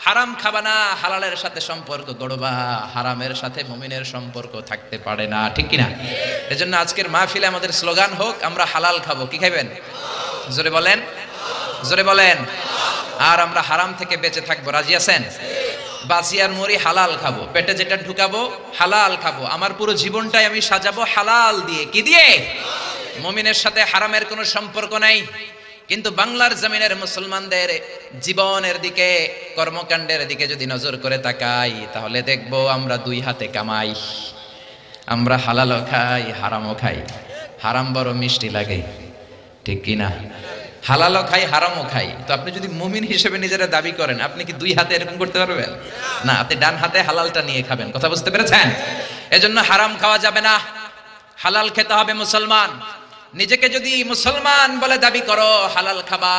হারাম খাবা না, হালালের সাথে সম্পর্ক গড়বা। হারামের সাথে মুমিনের সম্পর্ক থাকতে পারে না, ঠিক কিনা? এজন্য আজকের মাহফিলে আমাদের স্লোগান হোক, আমরা হালাল খাবো। কি খাইবেন? জোরে বলেন, জোরে বলেন। আর আমরা হারাম থেকে বেঁচে থাকবো। রাজি আছেন? বাঁচি আর মরি হালাল খাবো, পেটে যেটা ঢুকাবো হালাল খাবো। আমার পুরো জীবনটাই আমি সাজাবো হালাল দিয়ে। কি দিয়ে? মুমিনের সাথে হারামের কোনো সম্পর্ক নাই। কিন্তু বাংলার জমিনের মুসলমানদের জীবনের দিকে, কর্মকাণ্ডের দিকে যদি নজর করে তাকাই, তাহলে দেখবো আমরা দুই হাতে কামাই। আমরা হালালও খাই, হারামও খাই। হারাম বড় মিষ্টি লাগে, ঠিক কিনা? হালালও খাই, হারামও খাই। তো আপনি যদি মুমিন হিসেবে নিজেরা দাবি করেন, আপনি কি দুই হাতে এরকম করতে পারবেন? না, আপনি ডান হাতে হালালটা নিয়ে খাবেন। কথা বুঝতে পেরেছেন? এজন্য হারাম খাওয়া যাবে না, হালাল খেতে হবে। মুসলমান নিজেকে যদি মুসলমান বলে দাবি করো, হালাল খাবা।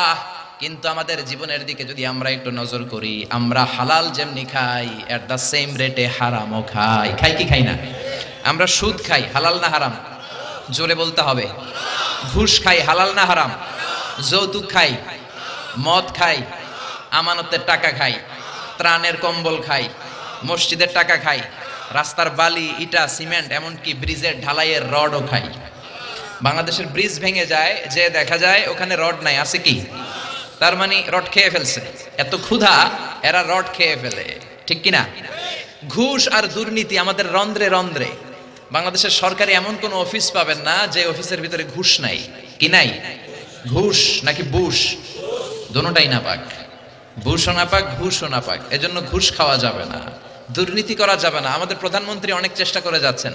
কিন্তু আমাদের জীবনের দিকে যদি আমরা একটু নজর করি, আমরা হালাল যেমনি খাই, এট দ্য সেম রেটে হারামও খাই। খাই কি খাই না? আমরা সুদ খাই, হালাল না হারাম? জোরে বলতে হবে। ঘুষ খাই, হালাল না হারাম? যৌতুক খাই, মদ খাই, আমানতের টাকা খাই, ত্রাণের কম্বল খাই, মসজিদের টাকা খাই, রাস্তার বালি, ইটা, সিমেন্ট, এমনকি ব্রিজের ঢালাইয়ের রডও খাই। বাংলাদেশের ব্রিজ ভেঙে যায়, যে দেখা যায় ওখানে রড নাই, আছে কি? তার মানে রড খেয়ে ফেলছে। এত ক্ষুধা, এরা রড খেয়ে ফেলে, ঠিক কিনা? ঘুষ আর দুর্নীতি আমাদের রন্ধ্রে রন্ধ্রে। বাংলাদেশের সরকারি এমন কোন অফিস পাবেন না যে অফিসের ভিতরে ঘুষ নাই। কি নাই? ঘুষ নাকি বুশ? দোনোটাই না পাক। বুশও না পাক, ঘুষও না পাক। এজন্য ঘুষ খাওয়া যাবে না, দুর্নীতি করা যাবে না। আমাদের প্রধানমন্ত্রী অনেক চেষ্টা করে যাচ্ছেন।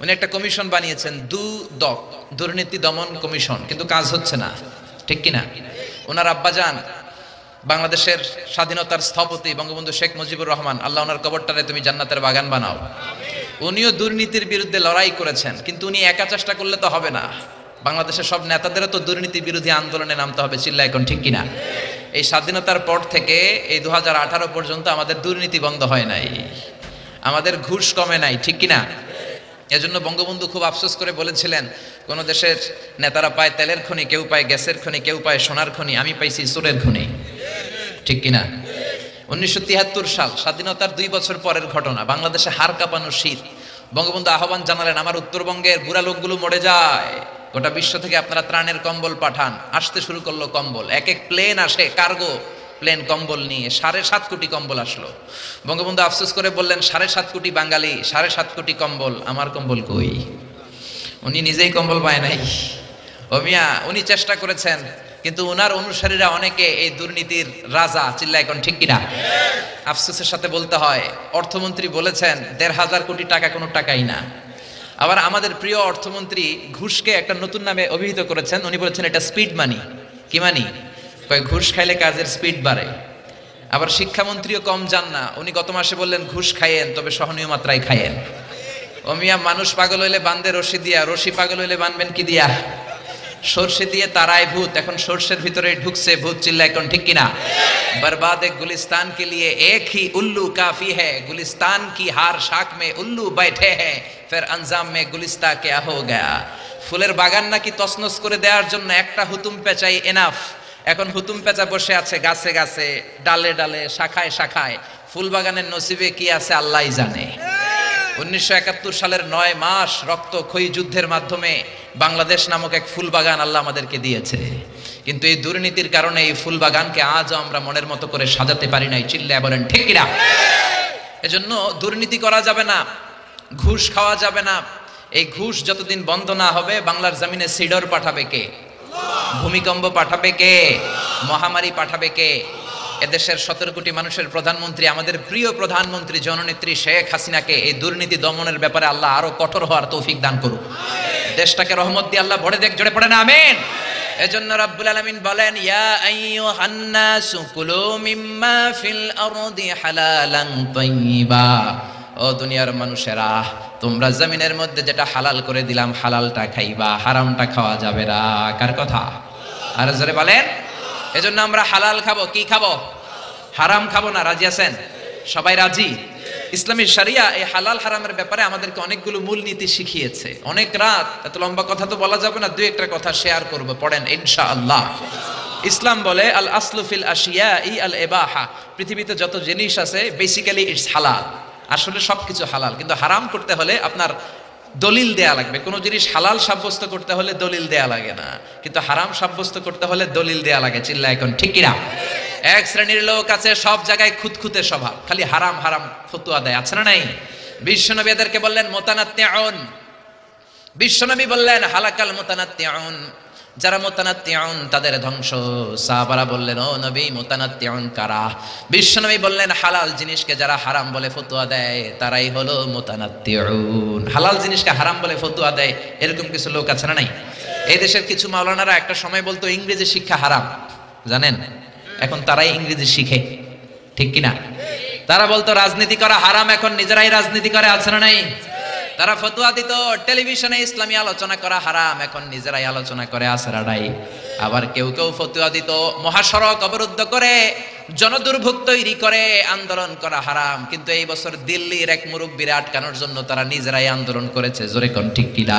উনি একটা কমিশন বানিয়েছেন, দুদক, দুর্নীতি দমন কমিশন, কিন্তু কাজ হচ্ছে না, ঠিক কিনা? ওনার আব্বাজান বাংলাদেশের স্বাধীনতার স্থপতি বঙ্গবন্ধু শেখ মুজিবুর রহমান, আল্লাহ ওনার কবরটারে তুমি জান্নাতের বাগান বানাও। উনিও দুর্নীতির বিরুদ্ধে লড়াই করেছেন, কিন্তু উনি একা চেষ্টা করলে তো হবে না। বাংলাদেশের সব নেতাদেরও তো দুর্নীতি বিরোধী আন্দোলনে নামতে হবে। চিল্লা এখন, ঠিক কিনা? এই স্বাধীনতার পর থেকে এই 2018 পর্যন্ত আমাদের দুর্নীতি বন্ধ হয় নাই, আমাদের ঘুষ কমে নাই, ঠিক কিনা? এজন্য বঙ্গবন্ধু খুব আফসোস করে বলেছিলেন, কোন দেশের নেতারা পায় তেলের খনি, কেউ পায় গ্যাসের খনি, কেউ পায় সোনার খনি, আমি পাইছি চোরের খনি, ঠিক কিনা? 1973 সাল, স্বাধীনতার 2 বছর পরের ঘটনা, বাংলাদেশে হাড় কাঁপানো শীত। বঙ্গবন্ধু আহ্বান জানালেন, আমার উত্তরবঙ্গের বুড়া লোকগুলো মরে যায়, গোটা বিশ্ব থেকে আপনারা ত্রাণের কম্বল পাঠান। আসতে শুরু করলো কম্বল, এক এক প্লেন আসে, কার্গো প্লেন কম্বল নিয়ে। 7.5 কোটি কম্বল আসলো। বঙ্গবন্ধু আফসোস করে বললেন, 7.5 কোটি বাঙালি, 7.5 কোটি কম্বল, আমার কম্বল কই? উনি নিজেই কম্বল পায় নাই। ও মিয়া, উনি চেষ্টা করেছেন, কিন্তু উনার অনুসারীরা অনেকে এই দুর্নীতির রাজা। চিল্লা এখন, ঠিক কিনা? আফসোসের সাথে বলতে হয়, অর্থমন্ত্রী বলেছেন 1,500 কোটি টাকা কোনো টাকাই না। আবার আমাদের প্রিয় অর্থমন্ত্রী ঘুষকে একটা নতুন নামে অভিহিত করেছেন। উনি বলেছেন এটা স্পিড মানি। কি মানি? ঘুষ খাইলে কাজের স্পিড বাড়ে। আবার শিক্ষামন্ত্রীও কম যান না, উনি গত মাসে বললেন ঘুষ খাইয়েন, তবে সহনীয় মাত্রায় খাইয়েন। ও মিয়া, মানুষ পাগল হইলে বান্ধে রশি দিয়া, রশি পাগল হইলে বানবেন কি দিয়া? সর্ষে দিয়ে তারায় ভূত, এখন সর্ষের ভিতরে ঢুকছে ভূত। চিল্লা এখন, ঠিক কিনা? बर्बाद गुलिस्तान के लिए एक ही उल्लू काफी है, गुलिस्तान की हार शाख में उल्लू बैठे हैं, फिर अंजाम में गुलिस्ता क्या हो गया। ফুলের বাগান নাকি তছনছ করে দেওয়ার জন্য একটা হুতুম পেঁচাই এনাফ। এখন হুতুম পেঁচা বসে আছে গাছে গাছে, ডালে ডালে, শাখায় শাখায়। ফুল বাগানের নসিবে কি আছে আল্লাহই জানে। 1971 সালের 9 মাস রক্তক্ষয়ী যুদ্ধের মাধ্যমে বাংলাদেশ নামক এক ফুল বাগান আল্লাহ আমাদেরকে দিয়েছে। কিন্তু এই দুর্নীতির কারণে এই ফুল বাগানকে আজও আমরা মনের মতো করে সাজাতে পারি নাই। চিল্লায় বলেন, ঠিক কিনা? এজন্য দুর্নীতি করা যাবে না, ঘুষ খাওয়া যাবে না। এই ঘুষ যতদিন বন্ধ না হবে, বাংলার জমিনে সিডর পাঠাবে কে? ভূমিকম্প পাঠাবে কে? মহামারী পাঠাবে কে? এদেশের 17 কোটি মানুষের প্রধানমন্ত্রী, আমাদের প্রিয় প্রধানমন্ত্রী জননেত্রী শেখ হাসিনাকে এই দুর্নীতি দমনের ব্যাপারে আল্লাহ আরো কঠোর হওয়ার তৌফিক দান করুক। দেশটাকে রহমত দিয়ে আল্লাহ ভরে দেখ, জোরে পড়ে না আমিন। এজন্য রাব্বুল আলামিন বলেন, ইয়া আইয়ুহান নাসু কুলু মিম্মা ফিল আরদি হালালান তাইয়্যিবা। ও দুনিয়ার মানুষেরা, তোমরা জমিনের মধ্যে যেটা হালাল করে দিলাম, হালালটা খাইবা, হারামটা খাওয়া যাবে না। কার কথা? আর জোরে বলেন। এজন্য আমরা হালাল খাবো। কি খাবো? হারাম খাবো না। রাজি আছেন? সবাই রাজি? ইসলামী শরিয়া এই হালাল হারামের ব্যাপারে আমাদেরকে অনেকগুলো মূলনীতি শিখিয়েছে। অনেক রাত, এত লম্বা কথা তো বলা যাবে না, দুই একটা কথা শেয়ার করব, পড়েন ইনশাআল্লাহ। ইসলাম বলে আল আসলু ফিল আশিয়াই আল ইবাহা, পৃথিবীতে যত জিনিস আছে বেসিক্যালি ইটস হালাল, আসলে সবকিছু হালাল, কিন্তু হারাম করতে হলে আপনার দলিল দেয়া লাগবে। কোন জিনিস হালাল সাব্যস্ত করতে হলে দলিল দেয়া লাগে না, কিন্তু হারাম সাব্যস্ত করতে হলে দলিল দেয়া লাগে। চিল্লা এখন ঠিক কিনা? এক শ্রেণীর লোক আছে সব জায়গায় খুঁতখুঁতে স্বভাব, খালি হারাম হারাম ফতোয়া দেয়, আছে না নাই? বিশ্বনবী এদেরকে বললেন মুতানাত্তিউন, বিশ্বনবী বললেন হালাকাল মুতানাত্তিউন, যারা মুতানাত্তিউন তাদের ধ্বংস। সাহাবারা বললেন ও নবী মুতানাত্তিউন কারা? বিশ্বনবী বললেন হালাল জিনিসকে যারা হারাম বলে ফতোয়া দেয় তারাই হলো মুতানাত্তিউন। হালাল জিনিসকে হারাম বলে ফতোয়া দেয় এরকম কিছু লোক আছে না নাই? এই দেশের কিছু মাওলানারা একটা সময় বলতো ইংরেজি শিক্ষা হারাম, জানেন? এখন তারাই ইংরেজি শিখে, ঠিক কিনা? তারা বলতো রাজনীতি করা হারাম, এখন নিজেরাই রাজনীতি করে, আছে না নাই? তারা ফতোয়া দিত টেলিভিশনে ইসলামী আলোচনা করা হারাম, এখন নিজেরাই আলোচনা করে, আছে না নাই? আবার কেউ কেউ ফতোয়া দিত মহাসড়ক অবরুদ্ধ করে জনদুর্ভোগ তৈরি করে আন্দোলন করা হারাম, কিন্তু এই বছর দিল্লির এক মুরব্বিরে আটকানোর জন্য তারা নিজেরাই আন্দোলন করেছে। জোরে কোন ঠিক কিনা?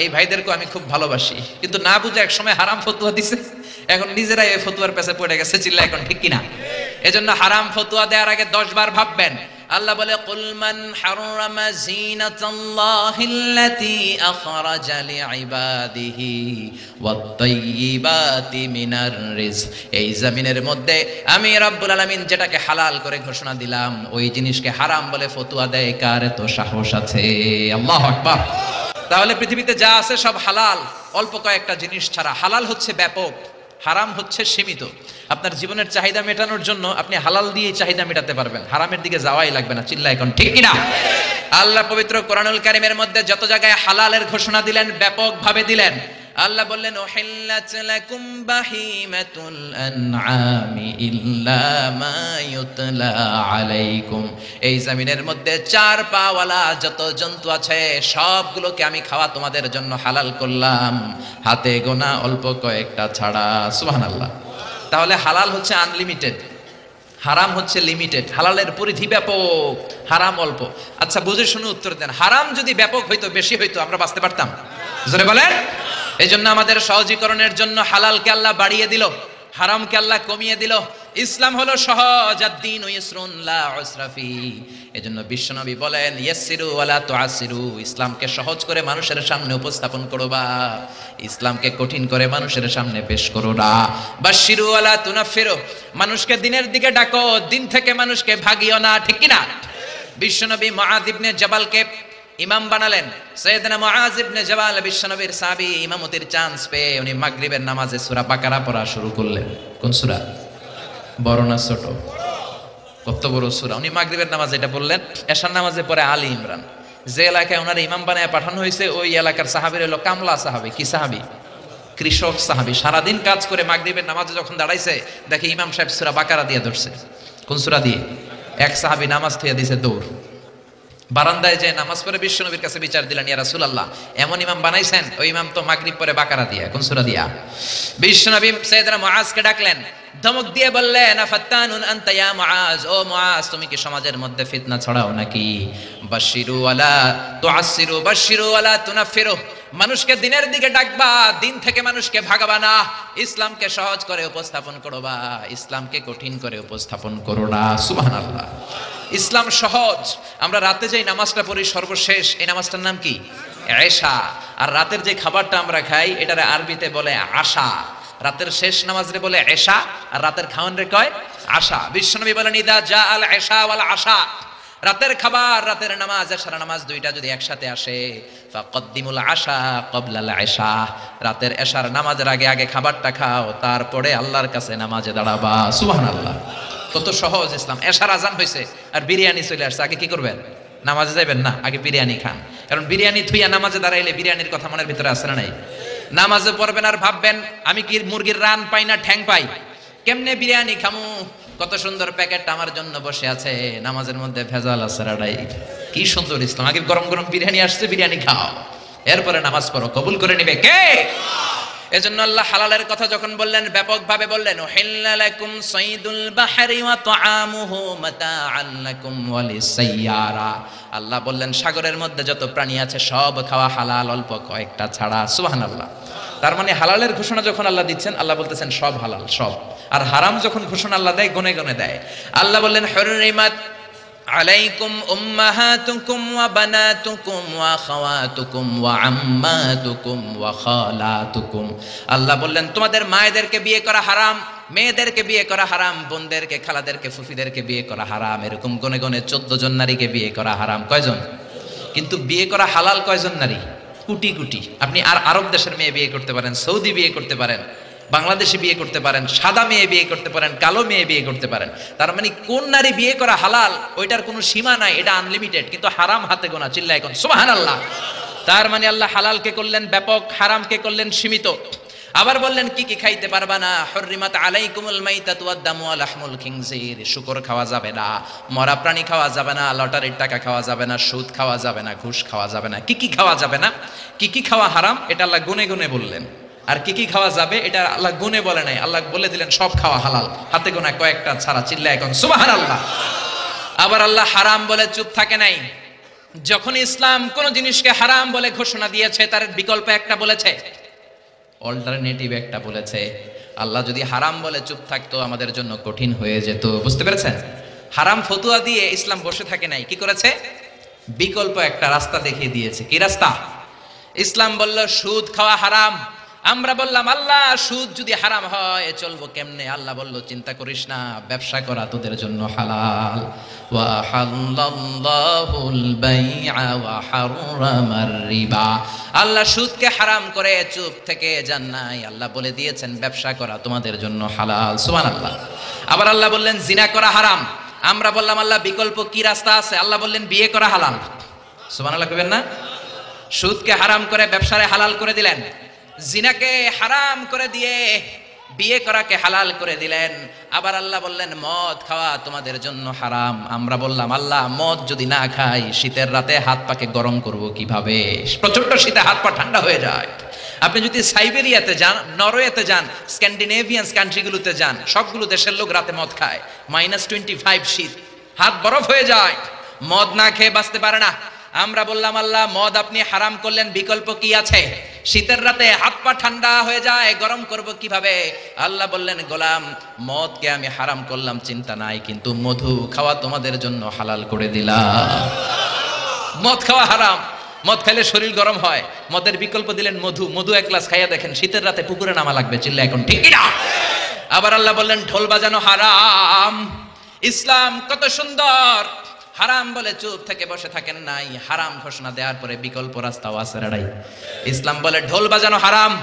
এই ভাইদেরকে আমি খুব ভালোবাসি, কিন্তু না বুঝে এক সময় হারাম ফতোয়া দিছে, এখন নিজেরাই এই ফতোয়ার পেছে পড়ে গেছে। চিল্লা এখন ঠিক কিনা? এজন্য হারাম ফতোয়া দেওয়ার আগে 10 বার ভাববেন। আল্লাহ বলে কুল মান হারামা যিনাতাল্লাহিল্লাতী আখরাজা লিইবাদিহি ওয়াত তাইয়্যিবাতি মিনার রিজক, এই জমিনের মধ্যে আমি রব্বুল আলামিন যেটাকে হালাল করে ঘোষণা দিলাম ওই জিনিসকে হারাম বলে ফতোয়া দেয় কার এত সাহস আছে? আল্লাহু আকবার। তাহলে পৃথিবীতে যা আছে সব হালাল, অল্প কয়েকটা জিনিস ছাড়া। হালাল হচ্ছে ব্যাপক, হারাম হচ্ছে সীমিত। আপনার জীবনের চাহিদা মেটানোর জন্য আপনি হালাল দিয়ে চাহিদা মেটাতে পারবেন, হারামের দিকে যাওয়াই লাগবে না। চিল্লা এখন ঠিক কিনা? আল্লাহ পবিত্র কোরআনুল কারীমের মধ্যে যত জায়গায় হালালের ঘোষণা দিলেন ব্যাপক ভাবে দিলেন। আল্লাহ বললেন উহিল্লাত লাকুম বাহিমাতুল আনআমি ইল্লা মা ইউতলা আলাইকুম, এই জমিনের মধ্যে 4 পাওয়ালা যত জন্তু আছে সবগুলোকে আমি খাওয়া তোমাদের জন্য হালাল করলাম, হাতে গোনা অল্প কয়েকটা ছাড়া। সুবহানাল্লাহ। তাহলে হালাল হচ্ছে আনলিমিটেড, হারাম হচ্ছে লিমিটেড। হালালের পরিধি ব্যাপক, হারাম অল্প। আচ্ছা বুঝে শুনে উত্তর দেন, হারাম যদি ব্যাপক হইতো, বেশি হইতো, আমরা বাঁচতে পারতাম? জোরে বলেন। এই জন্য আমাদের সহজীকরণের জন্য হালালকে আল্লাহ বাড়িয়ে দিল, হারামকে আল্লাহ কমিয়ে দিল। ইসলাম হলো সহজ, আদ-দীনু ইসরুন লা উসরা ফি। এজন্য বিশ্বনবী বলেন ইয়াসসিরু ওয়ালা তুআসসিরু, ইসলামকে সহজ করে মানুষের সামনে উপস্থাপন করবা, ইসলামকে কঠিন করে মানুষের সামনে পেশ করো না। বাশশিরু ওয়ালা তুনাফিরু, মানুষকে দিনের দিকে ডাকো, দিন থেকে মানুষকে ভাগিও না, ঠিক কি না? বিশ্বনবী মুআয ইবনে জাবালকে ইমাম বানালেন। সাইয়েদনা মুআয ইবনে জাবাল বিশ্বনবীর সাহাবী, ইমামতির চান্স পেয়ে উনি মাগরিবের নামাজে সূরা বাকারা পড়া শুরু করলেন। কোন সূরা? বড় না ছোট? কত বড় সূরা! উনি মাগরিবের নামাজে এটা বললেন, এশার নামাজে পড়ে আলী ইমরান। যে এলাকায় ওনার ইমাম বানায় পাঠানো হয়েছে ওই এলাকার সাহাবীর হলো কামলা সাহাবী। কি সাহাবী? কৃষক সাহাবী। সারাদিন কাজ করে মাগরিবের নামাজে যখন দাঁড়াইছে দেখে ইমাম সাহেব সূরা বাকারা দিয়ে ধরছে। কোন সূরা দিয়ে? এক সাহাবী নামাজ থিয়া দিয়েছে দৌড়, বারান্দায় যে নামাজ পড়ে বিশ্বনবীর কাছে বিচার দিলেন, ইয়া রাসূলুল্লাহ এমন ইমাম বানাইছেন, ওই ইমাম তো মাগরিব পরে বাকারা দিয়া। কোন সূরা দিয়া? বিশ্বনবী সাইয়েদনা মুআজকে ডাকলেন, ধমক দিয়ে বললেন আফাত্তানুন আনতা ইয়া মুআজ, ও মুআজ তুমি কি সমাজের মধ্যে ফিতনা ছড়াও নাকি? বাশশিরু ওয়ালা তুআসসিরু, বাশশিরু ওয়ালা তুনাফিরু, মানুষকে দিনের দিকে ডাকবা, দিন থেকে মানুষকে ভাগাবা না। ইসলামকে সহজ করে উপস্থাপন করবা, ইসলামকে কঠিন করে উপস্থাপন করো না। সুবহানাল্লাহ। ইসলাম সহজ। আমরা রাতে যে নামাজটা পড়ি সর্বশেষ, এই নামাজটার নাম কি? এশা। আর রাতের যে খাবারটা আমরা খাই এটারে আরবিতে বলে আশা। রাতের শেষ নামাজরে বলে এশা, আর রাতের খাওয়ান রে কয় আশা। বিশ্বনবী বলেন ইদা জা আল এশা ওয়াল আশা, রাতের খাবার, রাতের নামাজ, এশার নামাজ দুইটা যদি একসাথে আসে, ফাকদ্দিমুল আশা ক্বাবলাল এশা, রাতের এশার নামাজের আগে আগে খাবারটা খাও, তারপরে আল্লাহর কাছে নামাজে দাঁড়াবা। সুবহানাল্লাহ। কত সহজ ইসলাম। এশার আজান হয়েছে আর বিরিয়ানি চলে আসছে, আগে কি করবেন? নামাজে যাবেন না, আগে বিরিয়ানি খান। কারণ বিরিয়ানি থুইয়া নামাজে দাঁড়াইলে বিরিয়ানির কথা মনের ভিতরে আসে না নাই? নামাজে পড়বেন আর ভাববেন আমি কি মুরগির রান পাই না ঠ্যাং পাই, কেমনে বিরিয়ানি খামু? কত সুন্দর প্যাকেটটা আমার জন্য বসে আছে, নামাজের মধ্যে ভেজাল আছে রাডাই। কি সুন্দর ইসলাম। আগে গরম গরম বিরিয়ানি আসছে, বিরিয়ানি খাও, এরপরে নামাজ পড়ো, কবুল করে নিবে কে? এজন্য আল্লাহ হালালের কথা যখন বললেন ব্যাপকভাবে বললেন, উহিল্লা লাকুম সাইদুল বাহরি ওয়া তুআমুহু মাতাআন লাকুম ওয়া লিসাইয়ারা। আল্লাহ বললেন সাগরের মধ্যে যত প্রাণী আছে সব খাওয়া হালাল, অল্প কয়েকটা ছাড়া। সুবহানাল্লাহ। তার মানে হালালের ঘোষণা যখন আল্লাহ দিচ্ছেন, আল্লাহ বলতেছেন সব হালাল, সব। আর হারাম যখন ঘোষণা আল্লাহ দেয়, গনে গনে দেয়। আল্লাহ বললেন হুররিমাত আলাইকুম উম্মাহাতুকুম ওয়া বানাতুকুম ওয়া আখাওয়াতুকুম ওয়া আম্মাতুকুম ওয়া খালাতুকুম। আল্লাহ বললেন তোমাদের মায়েদেরকে বিয়ে করা হারাম, মেয়েদেরকে বিয়ে করা হারাম, বোনদেরকে, খালাদেরকে, ফুফিদেরকে বিয়ে করা হারাম। এরকম গনে গনে 14 জন নারীকে বিয়ে করা হারাম। কয়জন? কিন্তু বিয়ে করা হালাল কয়জন নারী? কোটি কোটি। আপনি আর আরব দেশের মেয়ে বিয়ে করতে পারেন, সৌদি বিয়ে করতে পারেন, বাংলাদেশে বিয়ে করতে পারেন, সাদা মেয়ে বিয়ে করতে পারেন, কালো মেয়ে বিয়ে করতে পারেন। তার মানে কোন নারী বিয়ে করা হালাল ওইটার কোনো সীমা নাই, এটা আনলিমিটেড। কিন্তু হারাম হাতে গোনা। চিল্লায় এখন সুবহানাল্লাহ। তার মানে আল্লাহ হালালকে করলেন ব্যাপক, হারামকে করলেন সীমিত। আবার বললেন কি কি খাইতে পারবা না। হুররিমাত আলাইকুমুল মাইতাতু ওয়াদ দামু ওয়া লাহমুল খিনজির। শুকর খাওয়া যাবে না, মরা প্রাণী খাওয়া যাবে না, লটারির টাকা খাওয়া যাবে না, সুদ খাওয়া যাবে না, ঘুষ খাওয়া যাবে না। কি কি খাওয়া যাবে না, কি কি খাওয়া হারাম, এটা আল্লাহ গুনে গুনে বললেন। আর কি কি খাওয়া যাবে এটা আল্লাহ গুনে বলে নাই, আল্লাহ বলে দিলেন সব খাওয়া হালাল, হাতে গোনা কয়েকটা ছাড়া। চিল্লায় এখন সুবহানাল্লাহ। আবার আল্লাহ হারাম বলে চুপ থাকে নাই। যখন ইসলাম কোন জিনিসকে হারাম বলে ঘোষণা দিয়েছে, তার বিকল্প একটা বলেছে, অল্টারনেটিভ একটা বলেছে। আল্লাহ যদি হারাম বলে চুপ থাকতো আমাদের জন্য কঠিন হয়ে যেত। বুঝতে পেরেছেন? হারাম ফতুয়া দিয়ে ইসলাম বসে থাকে নাই, কি করেছে? বিকল্প একটা রাস্তা দেখিয়ে দিয়েছে। কি রাস্তা? ইসলাম বলল সুদ খাওয়া হারাম। আমরা বললাম আল্লাহ সুদ যদি হারাম হয় চলবো কেমনে? আল্লাহ বলল চিন্তা করিস না, ব্যবসা করা তোদের জন্য হালাল। ওয়া হাল্লাল্লাহুল বাইআ ওয়া হারামার রিবা। আল্লাহ সুদকে হারাম করে চুপ থেকে যান নাই, আল্লাহ বলে দিয়েছেন ব্যবসা করা তোমাদের জন্য হালাল। সুবহানাল্লাহ। আবার আল্লাহ বললেন জিনা করা হারাম। আমরা বললাম আল্লাহ বিকল্প কি রাস্তা আছে? আল্লাহ বললেন বিয়ে করা হালাল। সুবহানাল্লাহ কইবেন না? সুদকে হারাম করে ব্যবসারে হালাল করে দিলেন, জিনাকে হারাম করে দিয়ে বিয়ে করাকে হালাল করে দিলেন। আবার আল্লাহ বললেন মদ খাওয়া তোমাদের জন্য হারাম। আমরা বললাম আল্লাহ মদ যদি না খাই শীতের রাতে হাত পাকে গরম করব কিভাবে? প্রচন্ড শীতে হাত পা ঠান্ডা হয়ে যায়। আপনি যদি সাইবেরিয়াতে যান, নরওয়েতে যান, স্ক্যান্ডিনেভিয়ান কান্ট্রিগুলোতে যান, সবগুলো দেশের লোক রাতে মদ খায়। -25 শীত, হাত বরফ হয়ে যায়, মদ না খেয়ে বাঁচতে পারে না। আমরা বললাম আল্লাহ মদ আপনি হারাম করলেন, বিকল্প কি আছে? শীতের রাতে হাত পা ঠান্ডা হয়ে যায়, গরম করব কিভাবে? আল্লাহ বললেন গোলাম মদকে আমি হারাম করলাম চিন্তা নাই, কিন্তু মধু খাওয়া তোমাদের জন্য হালাল করে দিলাম। মদ খাওয়া হারাম, মদ খাইলে শরীর গরম হয়, মদের বিকল্প দিলেন মধু। মধু এক গ্লাস খাইয়া দেখেন শীতের রাতে পুকুরে নামা লাগবে। চিল্লা এখন ঠিক না? আবার আল্লাহ বললেন ঢোল বাজানো হারাম। ইসলাম কত সুন্দর! হারাম বলে চুপ থেকে বসে থাকেন নাই, হারাম ঘোষণা দেওয়ার পরে বিকল্প রাস্তাও আছে রাড়াই। ইসলাম বলে ঢোল বাজানো হারাম।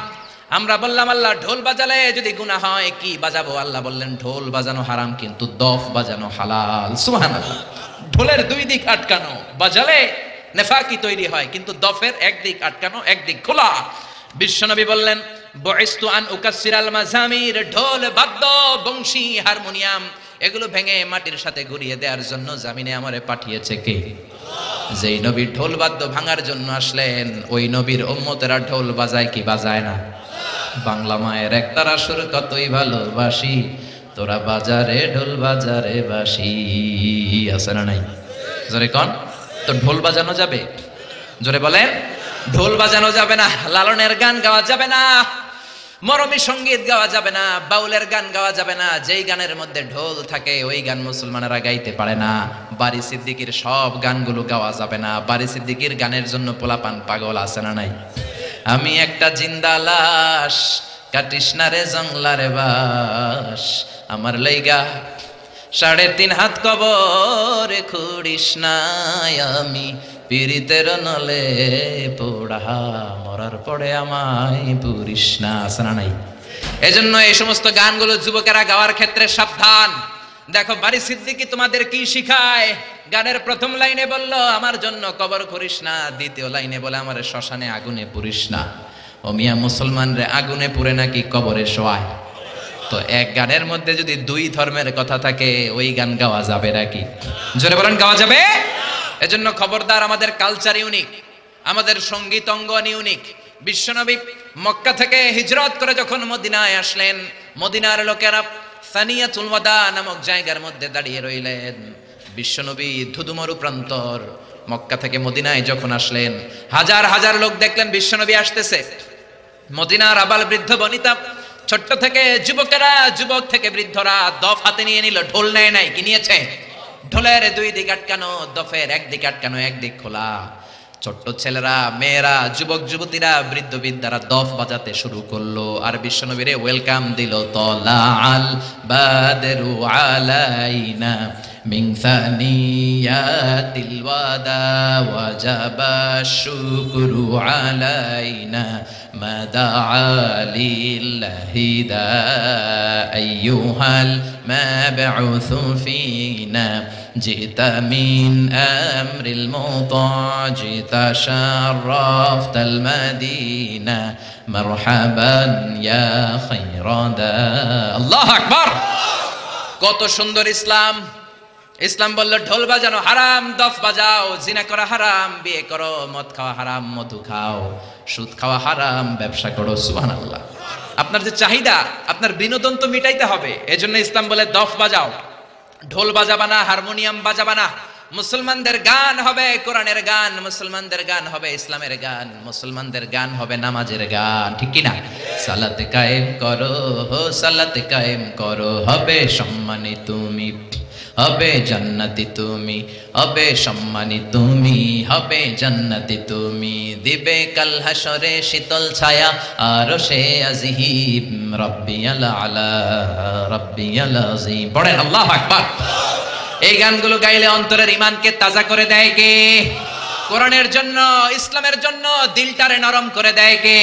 আমরা বললাম আল্লাহ ঢোল বাজালে যদি গুনাহ হয় কি বাজাবো? আল্লাহ বললেন ঢোল বাজানো হারাম কিন্তু দফ বাজানো হালাল। সুবহানাল্লাহ। ঢোলের দুই দিক আটকানো, বাজালে নেফাকি তৈরি হয়, কিন্তু দফের একদিক আটকানো একদিক খোলা। বিশ্বনবী বললেন বুইসতু আন উকাসসিরাল মাজামির। ঢোল, বাদ্য, বংশী, হারমোনিয়াম এগুলো ভেঙে মাটির সাথে ঘুরিয়ে দেওয়ার জন্য জামিনে আমারে পাঠিয়েছে কে? যেই নবী ঢোল বাদ্য ভাঙার জন্য আসলেন ওই নবীর উম্মতেরা ঢোল বাজায় কি বাজায় না? বাংলা মায়ের একতারা সুর কতই ভালোবাসি, তোরা বাজারে ঢোল বাজারে বাসি। আছে না নাই? জোরে কোন? তো ঢোল বাজানো যাবে? জোরে বলেন। ঢোল বাজানো যাবে না, লালনের গান গাওয়া যাবে না, মরমী সঙ্গীত গাওয়া যাবে না, বাউলের গান গাওয়া যাবে না। যেই গানের মধ্যে ঢোল থাকে ওই গান মুসলমানেরা গাইতে পারে না। বারি সিদ্দিকীর সব গানগুলো গাওয়া যাবে না। বারি সিদ্দিকীর গানের জন্য পোলাপান পাগল আছে না নাই? আমি একটা জিন্দা লাশ, কাটিস না রে জংলারে বাস, আমার লাইগা 3.5 হাত কবর খুঁড়িস নাই, আমি পীড়িতের নলে পোড়া, মরার পরে আমায় পুরিস না। আছে না নাই? এজন্য এই সমস্ত গানগুলো যুবকেরা গাওয়ার ক্ষেত্রে সাবধান। দেখো বারি সিদ্দিকী তোমাদের কি শিখায়। গানের প্রথম লাইনে বলল আমার জন্য কবর খুঁড়িস না, দ্বিতীয় লাইনে বলে আমার শ্মশানে আগুনে পুরিস না। ও মিয়া মুসলমান রে আগুনে পুরে নাকি কবরে শোয়ায়? তো এক গানের মধ্যে যদি দুই ধর্মের কথা থাকে ওই গান গাওয়া যাবে নাকি? জোরে বলেন গাওয়া যাবে? এজন্য খবরদার, আমাদের কালচার ইউনিক, আমাদের সঙ্গীত অঙ্গন ইউনিক। বিশ্বনবী মক্কা থেকে হিজরত করে যখন মদিনায় আসলেন, মদিনার লোকেরা সানিয়াতুল ওয়াদা নামক জায়গার মধ্যে দাঁড়িয়ে রইলেন। বিশ্বনবী ধুধুমরু প্রান্তর মক্কা থেকে মদিনায় যখন আসলেন, হাজার হাজার লোক দেখলেন বিশ্বনবী আসতেছে। মদিনার আবাল বৃদ্ধ বনিতা, ছোট্ট থেকে যুবকেরা, যুবক থেকে বৃদ্ধরা দফ হাতে নিয়ে নিল, ঢোল নেয় নাই, কি নিয়েছে? ঢোলের দুই দিক আটকানো, দফের একদিক আটকানো, একদিক খোলা। ছোট্ট ছেলেরা, মেয়েরা, যুবক যুবতীরা, বৃদ্ধ বৃদ্ধারা দফ বাজাতে শুরু করলো আর বিশ্বনবীরে ওয়েলকাম দিল। তলাআল বাদরু আলাইনা মিন সানিয়াতিল ওয়াদা ওয়াজাবা শুকরু আলাইনা মাদাআ লিল্লাহি দা আইয়ুহাল মাবউসু ফিনা জিতা মিন আমরিল মুতা জিতা শাররাফতাল মাদিনা মারহাবান ইয়া খায়রাদা। আল্লাহু আকবার। কত সুন্দর ইসলাম! ইসলাম বলল ঢোল বাজানো হারাম, দফ বাজাও, জিনা করা হারাম, বিয়ে করো, মদ খাওয়া হারাম, মধু খাও, সুদ খাওয়া হারাম, ব্যবসা করো। সুবহানাল্লাহ। আপনার যে চাহিদা, আপনার বিনোদন তো মিটাইতে হবে, এজন্য ইসলাম বলে দফ বাজাও, ঢোল বাজাবা না, হারমোনিয়াম বাজাবা না। মুসলমানদের গান হবে কোরআনের গান, মুসলমানদের গান হবে ইসলামের গান, মুসলমানদের গান হবে নামাজের গান, ঠিক কি না? সালাত কায়েম করো, সালাত কায়েম করো, হবে সম্মানী তুমি, হবে জান্নাতি তুমি, হবে সম্মানী তুমি, হবে জান্নাতি তুমি, দিবে কাল হাসরে শীতল ছায়া আরশে আজিম, রাব্বিয়াল আলা রাব্বিয়াল আযীম। পড়েন আল্লাহু আকবার। এই গানগুলো গাইলে অন্তরের ঈমানকে তাজা করে দেয় কে? কোরআনের জন্য, ইসলামের জন্য দিলটারে নরম করে দেয় কে?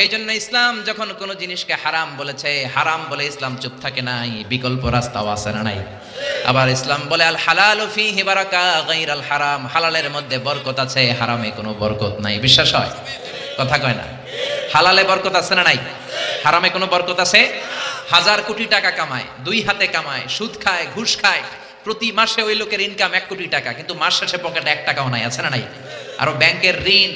এই জন্য ইসলাম যখন কোনো জিনিসকে হারাম বলেছে, হারাম বলে ইসলাম চুপ থাকে নাই, বিকল্প রাস্তাও আছে না নাই? আবার ইসলাম বলে আল হালালু ফীহি বারাকা গায়রাল হারাম, হালালের মধ্যে বরকত আছে, হারামে কোনো বরকত নাই। বিশ্বাস হয়? কথা কয় না। হালালে বরকত আছে না নাই? হারামে কোনো বরকত আছে? হাজার কোটি টাকা কামায়, দুই হাতে কামায়, সুদ খায়, ঘুষ খায়, প্রতি মাসে ওই লোকের ইনকাম 1 কোটি টাকা, কিন্তু মাস শেষে পকেটে 1 টাকাও নাই, আছে না নাই? আরো ব্যাংকের ঋণ,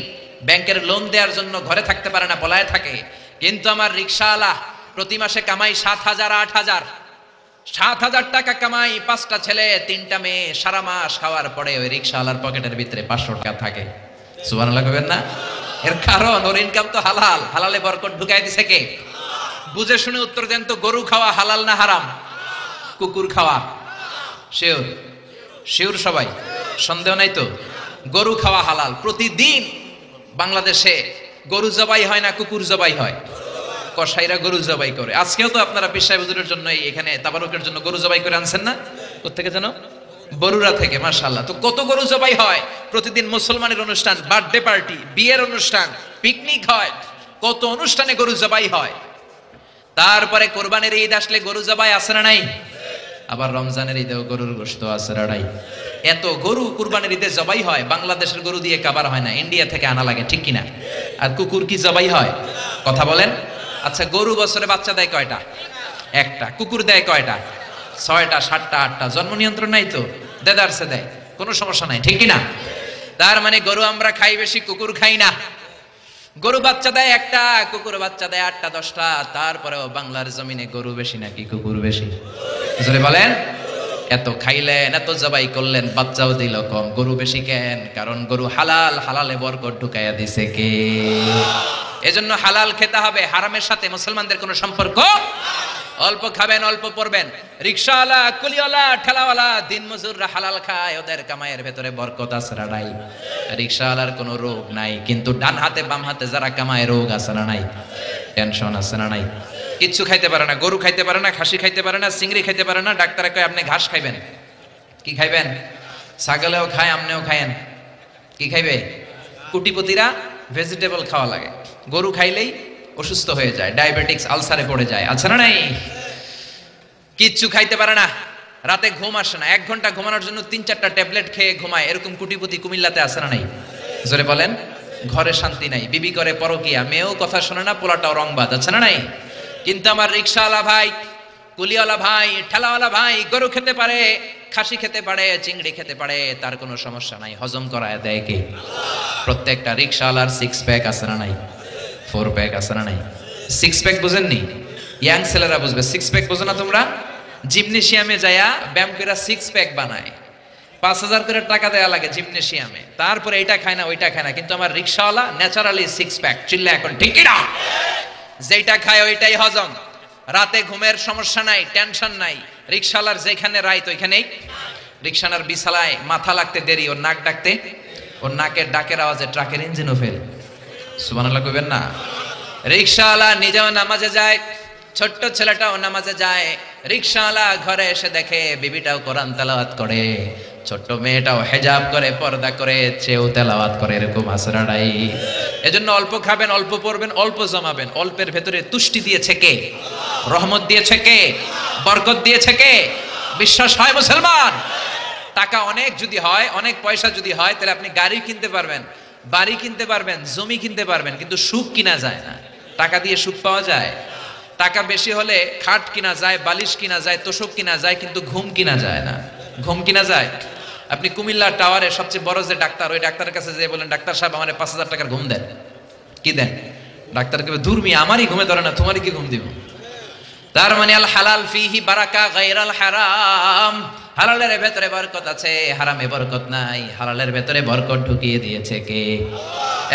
ব্যাংকের লোন দেওয়ার জন্য ঘরে থাকতে পারে না, পলায়ে থাকে। কিন্তু আমার রিকশাওয়ালা প্রতি মাসে কামাই 7,000 8,000, 7,000 টাকা কামাই, 5টা ছেলে 3টা মেয়ে, সারা মাস খাওয়ার পরে ওই রিকশাওয়ালার পকেটের ভিতরে 500 টাকা থাকে। সুবহানাল্লাহ কইবেন না? এর কারণ ওর ইনকাম তো হালাল, হালালে বরকত ঢুকাই দিছে কে? বুঝে শুনে উত্তর দেন তো, গরু খাওয়া হালাল না হারাম? কুকুর খাওয়া শিওর? শিওর সবাই? সন্দেহ নাই তো? গরু খাওয়া হালাল। প্রতিদিন বাংলাদেশে গরু জবাই হয় না কুকুর জবাই হয়? কসাইরা গরু জবাই করে। আজকেও তো আপনারা পীর সাহেব হুজুরের জন্য এখানে তাবারুকের জন্য গরু জবাই করে আনছেন না? কোত্থেকে যেন? বরুড়া থেকে। মাশাআল্লাহ। তো কত গরু জবাই হয় প্রতিদিন। মুসলমানের অনুষ্ঠান, বার্থডে পার্টি, বিয়ের অনুষ্ঠান, পিকনিক হয়, কত অনুষ্ঠানে গরু জবাই হয়। তারপরে কোরবানির ঈদ আসলে গরু জবাই আছে না নাই? আবার রমজানের ঈদেও গরুর গোশত আছে না নাই? এত গরু কুরবানির ঈদে জবাই হয়, বাংলাদেশের গরু দিয়ে কাবার হয় না, ইন্ডিয়া থেকে আনা লাগে, ঠিক কিনা? আর কুকুর কি জবাই হয়? কথা বলেন। আচ্ছা, গরু বছরে বাচ্চা দেয় কয়টা? একটা। কুকুর দেয় কয়টা? 6টা 7টা 8টা। জন্ম নিয়ন্ত্রণ নাই তো, দেদারসে দেয়, কোনো সমস্যা নাই, ঠিক কিনা? তার মানে গরু আমরা খাই বেশি, কুকুর খাই না। গরু বাচ্চা দেয় একটা, কুকুর বাচ্চা দেয় 8টা 10টা। তারপরেও বাংলার জমিনে গরু বেশি নাকি কুকুর বেশি? জোরে বলেন। এত খাইলেন, এত জবাই করলেন, বাচ্চাও দিল কম, গরু বেশি কেন? কারণ গরু হালাল, হালালে বরকত ঢুকাইয়া দিছে কে? এজন্য হালাল খেতে হবে, হারামের সাথে মুসলমানদের কোনো সম্পর্ক। অল্প খাবেন, অল্প পড়বেন। রিকশাওয়ালা, কুলিওয়ালা, ঠেলাওয়ালা, দিনমজুররা হালাল খায়, ওদের কামাইয়ের ভেতরে বরকত আছে না নাই? রিকশাওয়ালার কোনো রোগ নাই, কিন্তু ডান হাতে বাম হাতে যারা কামায় রোগ আছে না নাই? টেনশন আছে না নাই? কিচ্ছু খাইতে পারে না, গরু খাইতে পারে না, খাসি খাইতে পারে না, চিংড়ি খাইতে পারে না। ডাক্তারে কয় আপনি ঘাস খাইবেন। কি খাইবেন? ছাগলেও খায়, আপনিও খায়েন। কি খাইবে? কোটিপতিরা ভেজিটেবল খাওয়া লাগে, গরু খাইলেই অসুস্থ হয়ে যায়, ডায়াবেটিক্স, আলসারে পড়ে যায়, আছে না নাই? কিচ্ছু খাইতে পারে না, রাতে ঘুম আসে না, 1 ঘন্টা ঘুমানোর জন্য 3-4টা ট্যাবলেট খেয়ে ঘুমায়। এরকম কোটিপতি কুমিল্লাতে আছে না নাই? জোরে বলেন। ঘরে শান্তি নাই, বিবি করে পরকিয়া, মেয়েও কথা শোনে না, পোলাটাও রংবাদ, আছে না নাই? কিন্তু আমার রিকশাওয়ালা ভাই, কুলিওয়ালা ভাই, ঠেলাওয়ালা ভাই গরু খেতে পারে, খাসি খেতে পারে, চিংড়ি খেতে পারে, তার কোনো সমস্যা নাই। হজম করায় দেয় কে? প্রত্যেকটা রিকশাওয়ালার 6 প্যাক আছে না নাই? 4 প্যাক আছে না নাই? 6 প্যাক বুঝেননি? ইয়াং ছেলেরা বুঝবে। 6 প্যাক বুঝো না তোমরা? জিমনেশিয়ামে যায়া ব্যায়াম করে 6 প্যাক বানায়, 5,000 করে টাকা দেয়া লাগে জিমনেশিয়ামে, তারপরে এটা খায় না ওইটা খায় না, কিন্তু আমার রিক্সাওয়ালা ন্যাচারালি 6 প্যাক। চিল্লা এখন ঠিক কি না? যেটা খায় ওইটাই হজম, রাতে ঘুমের সমস্যা নাই, টেনশন নাই। রিক্সাওয়ালার যেখানে রাইত ওইখানেই, রিক্সানার বিছালায় মাথা লাগতে দেরি, ওর নাক ডাকতে, ওর নাকের ডাকের আওয়াজে ট্রাকের ইঞ্জিনও ফেল। সুবহানাল্লাহ কইবেন না? রিক্সাওয়ালা নিজেও নামাজে যায়, ছোট্ট ছেলেটাও নামাজে যায়। রিক্সাওয়ালা ঘরে এসে দেখে বিবিটাও কোরআন তেলাওয়াত করে, ছোট্ট মেয়েটাও হেজাব করে, পর্দা করে, চেয়েও তেলাওয়াত করে। এরকম আসরা নাই। এজন্য অল্প খাবেন, অল্প পড়বেন, অল্প জমাবেন। অল্পের ভেতরে তুষ্টি দিয়েছে কে? রহমত দিয়েছে কে? বরকত দিয়েছে কে? বিশ্বাস হয় মুসলমান? টাকা অনেক যদি হয়, অনেক পয়সা যদি হয়, তাহলে আপনি গাড়ি কিনতে পারবেন, বাড়ি কিনতে পারবেন, জমি কিনতে পারবেন, কিন্তু সুখ কিনা যায় না। টাকা দিয়ে সুখ পাওয়া যায়? টাকা বেশি হলে খাট কিনা যায়, বালিশ কিনা যায়, তোষক কিনা যায়, কিন্তু ঘুম কিনা যায় না। ঘুম কিনা যায়? আপনি কুমিল্লা টাওয়ারে সবচেয়ে বড় যে ডাক্তার, ওই ডাক্তারের কাছে যেয়ে বলেন, ডাক্তার সাহেব আমার 5,000 টাকার ঘুম দেন। কি দেন? ডাক্তার কে দূর মি, আমারই ঘুমে ধরে না, তোমারই কি ঘুম দিব? তার মানে আল হালাল ফিহি বারাকা গায়রাল হারাম। হালালের ভেতরে বরকত আছে, হারামে বরকত নাই। হালালের ভেতরে বরকত ঢুকিয়ে দিয়েছে কে?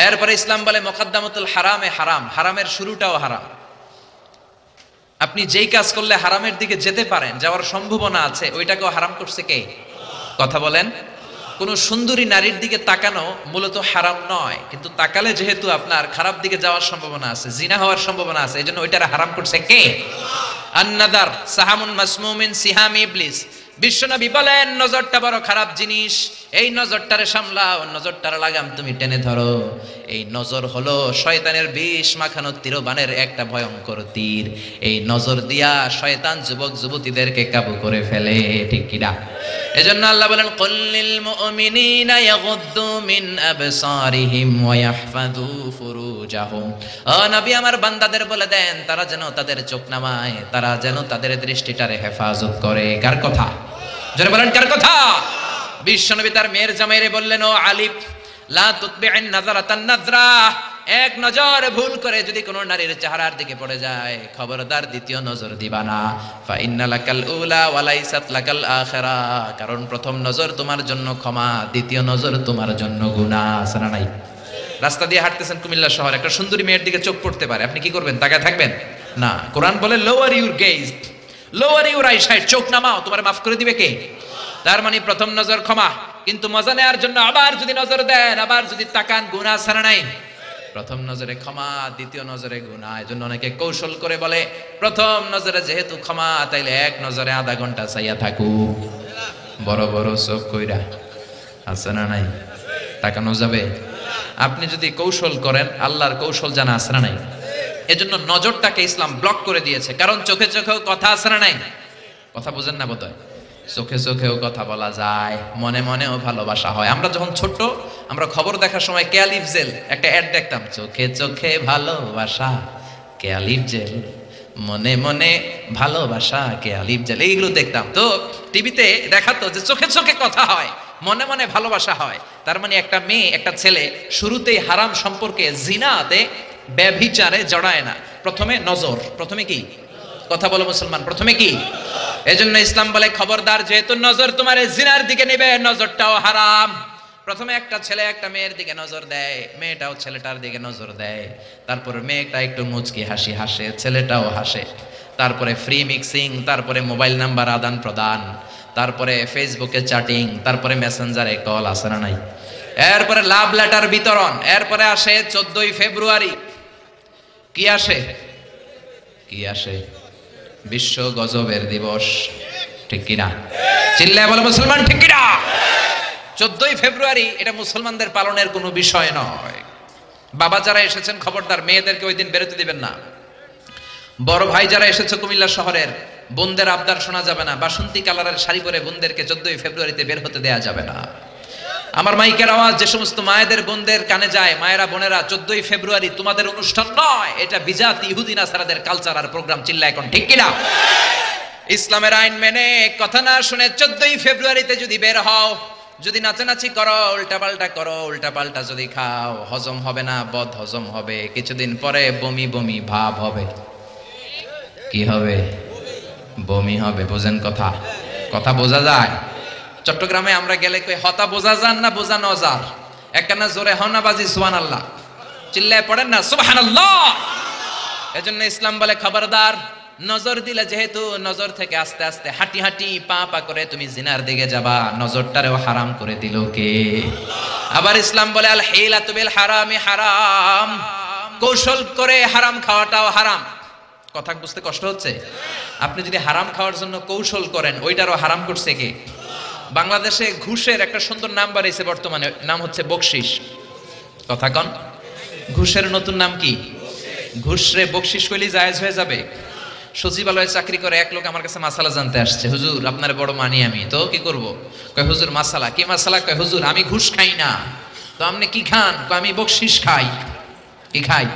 এরপরে ইসলাম বলে মুকদ্দামাতুল হারামে হারাম, হারামের শুরুটাও হারাম। আপনি যেই কাজ করলে হারামের দিকে যেতে পারেন, যাওয়ার সম্ভাবনা আছে, ওইটাকেও হারাম করছে কে? কথা বলেন। কোন সুন্দরী নারীর দিকে তাকানো মূলত হারাম নয়, কিন্তু তাকালে যেহেতু আপনার খারাপ দিকে যাওয়ার সম্ভাবনা আছে, জিনা হওয়ার সম্ভাবনা আছে, এজন্য ওইটারে হারাম করছে কে? আন-নাযার সাহামুন মাসমুমিন সিহাম ইবলিস। বিশ্বনবী বলেন নজরটা বড় খারাপ জিনিস, এই নজরটারে সামলাও, নজরটার লাগাম তুমি টেনে ধরো। এই নজর হলো শয়তানের বিষ মাখানো তীরবানের একটা ভয়ঙ্কর তীর। এই নজর দিয়া শয়তান যুবক যুবতীদেরকে কাবু করে ফেলে, ঠিক কি না? এজন্য আল্লাহ বলেন কুল্লিল মুমিনিনা ইয়াগুদ্দু মিন আবসারিহিম ওয়া ইয়াহফাযু ফুরুজাহুম। ও নবী আমার বান্দাদের বলে দেন তারা যেন তাদের চোখ নামায়, তারা যেন তাদের দৃষ্টিটারে হেফাজত করে। কার কথা? যারা বলেন কার কথা? বিশ্বনবী তার মেয়ের জামাইরে বললেন, ও আলিফ লা তুতবি'ন নাযরাতান নাযরা, এক নজর ভুল করে যদি কোনো নারীর চেহারার দিকে পড়ে যায়, খবরদার দ্বিতীয় নজর দিবা না। ফা ইন্না লাকাল উলা ওয়া লাইসাত লাকাল আখিরা, কারণ প্রথম নজর তোমার জন্য ক্ষমা, দ্বিতীয় নজর তোমার জন্য গুনাহ। শোনা নাই? রাস্তা দিয়ে হাঁটতেছেন কুমিল্লা শহর, একটা সুন্দরী মেয়ের দিকে চোখ পড়তে পারে, আপনি কি করবেন? তাকায় থাকবেন না। কোরআন বলে lower your gauge, lower your eyesight, চোখ নামাও, তোমার মাফ করে দিবে কে? তার মানে প্রথম নজর ক্ষমা, কিন্তু মজা নেওয়ার জন্য আবার যদি নজর দেন, আবার যদি তাকান, গুনাহ ছাড়া নাই। প্রথম নজরে ক্ষমা, দ্বিতীয় নজরে গুনাহ। এজন্য অনেকে কৌশল করে বলে প্রথম নজরে যেহেতু ক্ষমা, তাইলে এক নজরে আধা ঘন্টা চাইয়া থাকু, বড় বড় চোখ কইরা। আছে না নাই? তাকানো যাবে? আপনি যদি কৌশল করেন, আল্লাহর কৌশল জানা আছে না নাই? এজন্য নজরটাকে ইসলাম ব্লক করে দিয়েছে, কারণ চোখে চোখেও কথা আছে না নাই? কথা বুঝেন না বোধহয়। চোখে চোখেও কথা বলা যায়, মনে মনেও ভালোবাসা হয়। আমরা যখন ছোট, আমরা খবর দেখার সময় কেয়ালিফ জেল একটা অ্যাড দেখতাম, চোখে চোখে ভালোবাসা কেয়ালিফ জেল, মনে মনে ভালোবাসা কেয়ালিফ জেল, এইগুলো দেখতাম। তো টিভিতে দেখাতো যে চোখে চোখে কথা হয়, মনে মনে ভালোবাসা হয়। তার মানে একটা মেয়ে একটা ছেলে শুরুতেই হারাম সম্পর্কে, জিনাতে, ব্যভিচারে জড়ায় না। প্রথমে নজর, প্রথমে কি? কথা বলো মুসলমান, প্রথমে কি? এজন্য ইসলাম বলে খবরদার, যেহেতু নজর তোমার জিনার দিকে নিবে, নজরটাও হারাম। প্রথমে একটা ছেলে একটা মেয়ের দিকে নজর দেয়, মেয়েটাও ছেলেটার দিকে নজর দেয়, তারপর মেয়েটা একটু মুচকি হাসি হাসে, ছেলেটাও হাসে, তারপরে ফ্রি মিক্সিং, তারপরে মোবাইল নাম্বার আদান প্রদান, তারপরে ফেসবুকে চ্যাটিং, তারপরে মেসেঞ্জারে কল, আসে না নাই? এরপরে লাভ লেটার বিতরণ, এরপরে আসে 14ই ফেব্রুয়ারি। কি আসে? কি আসে? বিশ্ব গজবের দিবস, ঠিক কিনা? চিল্লায় বলো মুসলমান, ঠিক কিনা? 14ই ফেব্রুয়ারি এটা মুসলমানদের পালনের কোনো বিষয় নয়। বাবা যারা এসেছেন খবরদার, মেয়েদেরকে ওই দিন বেরোতে দিবেন না। বড় ভাই যারা এসেছে কুমিল্লা শহরের, বোনদের আবদার শোনা যাবে না। বাসন্তী কালারের শাড়ি পরে বোনদেরকে 14ই ফেব্রুয়ারিতে বের হতে দেয়া যাবে না। আমার মাইকের আওয়াজ যে সমস্ত মায়েদের বোনদের কানে যায়, মায়েরা বোনেরা, 14ই ফেব্রুয়ারি তোমাদের অনুষ্ঠান নয়, এটা বিজাতি ইহুদি নাসারাদের কালচার আর প্রোগ্রাম। চিল্লা এখন, ঠিক কিনা? ইসলামের আইন মেনে, কথা না শুনে 14ই ফেব্রুয়ারিতে যদি বের হও, যদি নাচানাচি করো, উল্টাপাল্টা করো, উল্টাপাল্টা যদি খাও, হজম হবে না, বদ হজম হবে, কিছুদিন পরে বমি বমি ভাব হবে। কি হবে? বমি হবে। বোঝেন কথা? কথা বোঝা যায়? চট্টগ্রামে আমরা গেলে কই হতা বোঝা যান না বোঝা নজার, একখানা জোরে হও না বাজি সুবহানাল্লাহ, চিল্লায় পড়েন না সুবহানাল্লাহ। এজন্য ইসলাম বলে খবরদার, নজর দিলে যেহেতু নজর থেকে আস্তে আস্তে হাঁটি হাঁটি পা পা করে তুমি জিনার দিকে যাবা, নজরটারেও হারাম করে দিল কে? আবার ইসলাম বলে আল হিলাতু বিল হারামি হারাম, কৌশল করে হারাম খাওয়াটাও হারাম। কথা বুঝতে কষ্ট হচ্ছে? আপনি যদি হারাম খাওয়ার জন্য কৌশল করেন, ওইটারও হারাম করছে কে? বাংলাদেশে ঘুষের একটা সুন্দর নাম বাড়িয়েছে বর্তমানে, নাম হচ্ছে বকশিস। কথা কন, ঘুষের নতুন নাম কি? ঘুষরে বকশিস কইলে জায়েজ হয়ে যাবে? সচিবালয়ে চাকরি করে এক লোক আমার কাছে মাসালা জানতে আসছে, হুজুর আপনার বড় মানি আমি, তো কি করব? কয় হুজুর মাসালা কি? মাসালা? কয় হুজুর আমি ঘুষ খাই না। তো আপনি কি খান? কয় আমি বকশিস খাই। কি খাই?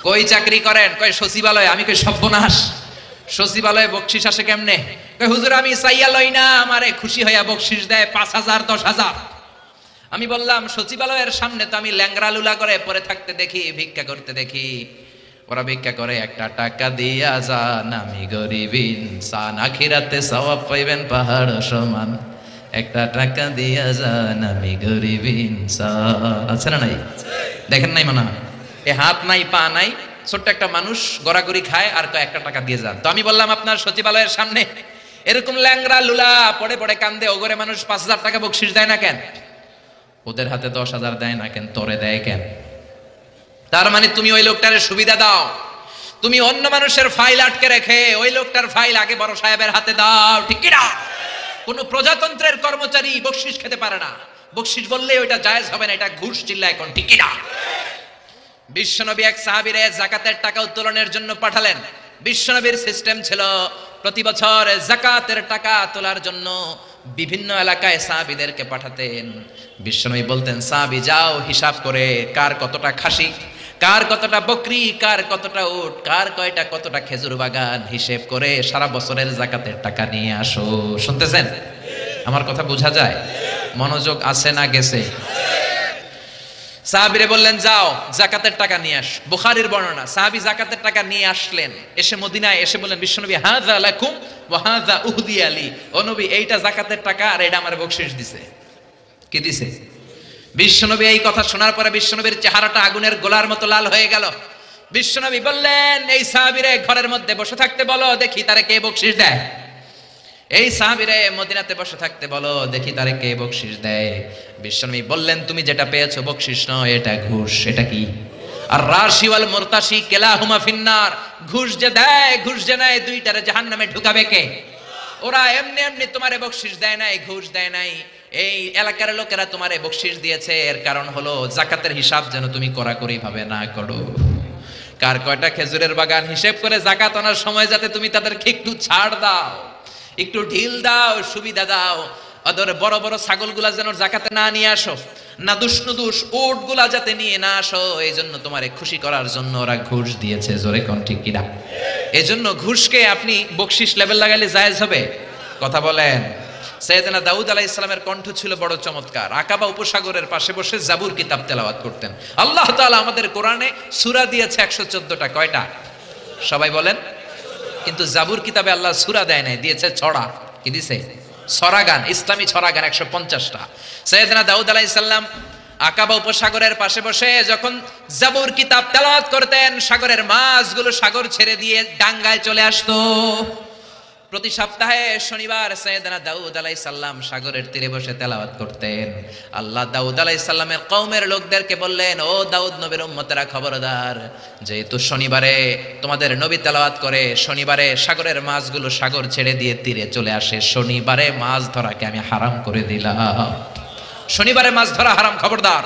কই চাকরি করেন? কয় সচিবালয়ে। আমি কই সর্বনাশ, সচিবালয়ে বকশিস আসে কেমনে? কয় হুজুর আমি চাইয়া লই না, আমারে খুশি হইয়া বকশিস দেয় 5,000 10,000। আমি বললাম সচিবালয়ের সামনে তো আমি ল্যাংরা লুলা করে পরে থাকতে দেখি, ভিক্ষা করতে দেখি, ওরা ভিক্ষা করে, একটা টাকা দিয়া যান আমি গরিব ইনসান, আখিরাতে সওয়াব পাইবেন পাহাড় সমান, একটা টাকা দিয়া যান আমি গরিব ইনসান। আছে না নাই? দেখেন নাই মনে হয়? এ হাত নাই পা নাই, ছোট্ট একটা মানুষ গড়াগড়ি খায় আর একটা টাকা দিয়ে যান। তো আমি বললাম আপনার সচিবালয়ের সামনে এরকম ল্যাংরা লুলা পড়ে পড়ে কান্দে ওগরে মানুষ 5,000 টাকা বকশিস দেয় না কেন? ওদের হাতে 10,000 দেয় না কেন? তোরে দেয় কেন? তার মানে তুমি ওই লোকটারে সুবিধা দাও, তুমি অন্য মানুষের ফাইল আটকে রেখে ওই লোকটার ফাইল আগে বড় সাহেবের হাতে দাও, ঠিক কি না? কোন প্রজাতন্ত্রের কর্মচারী বকশিস খেতে পারে না, বকশিস বললে ওইটা জায়েজ হবে না, এটা ঘুষ, চিল্লা এখন, ঠিক কি না? বিশ্বনবী এক সাহাবীরে যাকাতের টাকা উত্তোলনের জন্য পাঠালেন। বিশ্বনবীর সিস্টেম ছিল প্রতি বছর যাকাতের টাকা তোলার জন্য বিভিন্ন এলাকায় সাহাবীদেরকে পাঠাতেন। বিশ্বনবী বলতেন, সাহাবী যাও হিসাব করে কার কতটা খাসি, কার কতটা বকরি, কার কতটা উট, কার কয়টা কতটা খেজুর বাগান, হিসেব করে সারা বছরের যাকাতের টাকা নিয়ে আসো। শুনতেছেন? আমার কথা বোঝা যায়? মনোযোগ আছে না গেছে? সাহাবীরে বললেন যাও যাকাতের টাকা নিয়ে আস। বুখারীর বর্ণনা, সাহাবী যাকাতের টাকা নিয়ে আসলেন, এসে মদিনায় এসে বললেন বিশ্বনবী হাযা লাকুম ওয়া হাযা উহদিয়া লি, ও নবী এইটা যাকাতের টাকা আর এটা আমার বকশিশ দিছে। কি দিছে? বিশ্বনবী এই কথা শোনার পরে বিশ্বনবীর চেহারাটা আগুনের গোলার মতো লাল হয়ে গেল। বিশ্বনবী বললেন এই সাহাবীরে ঘরের মধ্যে বসে থাকতে বলো, দেখি তারে কে বকশিশ দেয়। এই সাহাবীরে মদিনাতে বসে থাকতে বলো, দেখি তারে কে বকশিশ দেয়। বিশ্বনবী বললেন তুমি যেটা পেয়েছো বকশিশ নয়, এটা ঘুষ। এটা কি? আর রাশি ওয়াল মুরতাশি কিলাহুমা ফিন্নার, ঘুষ যে দেয় ঘুষ যে নেয় দুইটারে জাহান্নামে ঢুকাবে কে? ওরা এমনি এমনি তোমারে বকশিশ দেয় নাই, ঘুষ দেয় নাই। এই এলাকার লোকেরা তোমারে বকশিশ দিয়েছে, এর কারণ হলো যাকাতের হিসাব যেন তুমি কড়াকড়ি ভাবে না করো। কার কয়টা খেজুরের বাগান হিসেব করে যাকাত আনার সময় যাতে তুমি তাদেরকে একটু ছাড় দাও, একটু ঢিল দাও, সুবিধা দাও। ওদের বড় বড় ছাগলগুলা যেন যাকাতে না নিয়ে আসো, না দুষ্ণুদুষ উটগুলা যাতে নিয়ে না আসো, এই জন্য তোমারে খুশি করার জন্য ওরা ঘুষ দিয়েছে। জোরে কোন ঠিক কিনা? এই জন্য ঘুষকে আপনি বকশিশ লেভেল লাগাইলে জায়েজ হবে? কথা বলেন। সাইয়েদনা দাউদ আলাইহিস সালামের কণ্ঠ ছিল বড় চমৎকার। আকাবা উপসাগরের পাশে বসে জাবুর কিতাব তেলাওয়াত করতেন। আল্লাহ তাআলা আমাদের কোরআনে সূরা দিয়েছে 114টা। কয়টা? সবাই বলেন। কিন্তু জাবুর কিতাবে আল্লাহ সূরা দেয় নাই, দিয়েছে ছড়া। কি দিয়েছে? ছড়া গান, ইসলামী ছড়া গান 150টা। সাইয়েদনা দাউদ আলাইহিস সালাম আকাবা উপসাগরের পাশে বসে যখন জাবুর কিতাব তেলাওয়াত করতেন, সাগরের মাছগুলো সাগর ছেড়ে দিয়ে ডাঙ্গায় চলে আসতো। প্রতি সপ্তাহে শনিবার সাইয়েদনা দাউদ আলাইহিস সালাম সাগরের তীরে বসে তেলাওয়াত করতেন। আল্লাহ দাউদ আলাইহিস সালামের কওমের লোকদেরকে বললেন, ও দাউদ নবীর উম্মতেরা খবরদার, যেহেতু শনিবারে তোমাদের নবী তেলাওয়াত করে, শনিবারে সাগরের মাছগুলো সাগর ছেড়ে দিয়ে তীরে চলে আসে, শনিবারে মাছ ধরাকে আমি হারাম করে দিলাম। শনিবারে মাছ ধরা হারাম, খবরদার।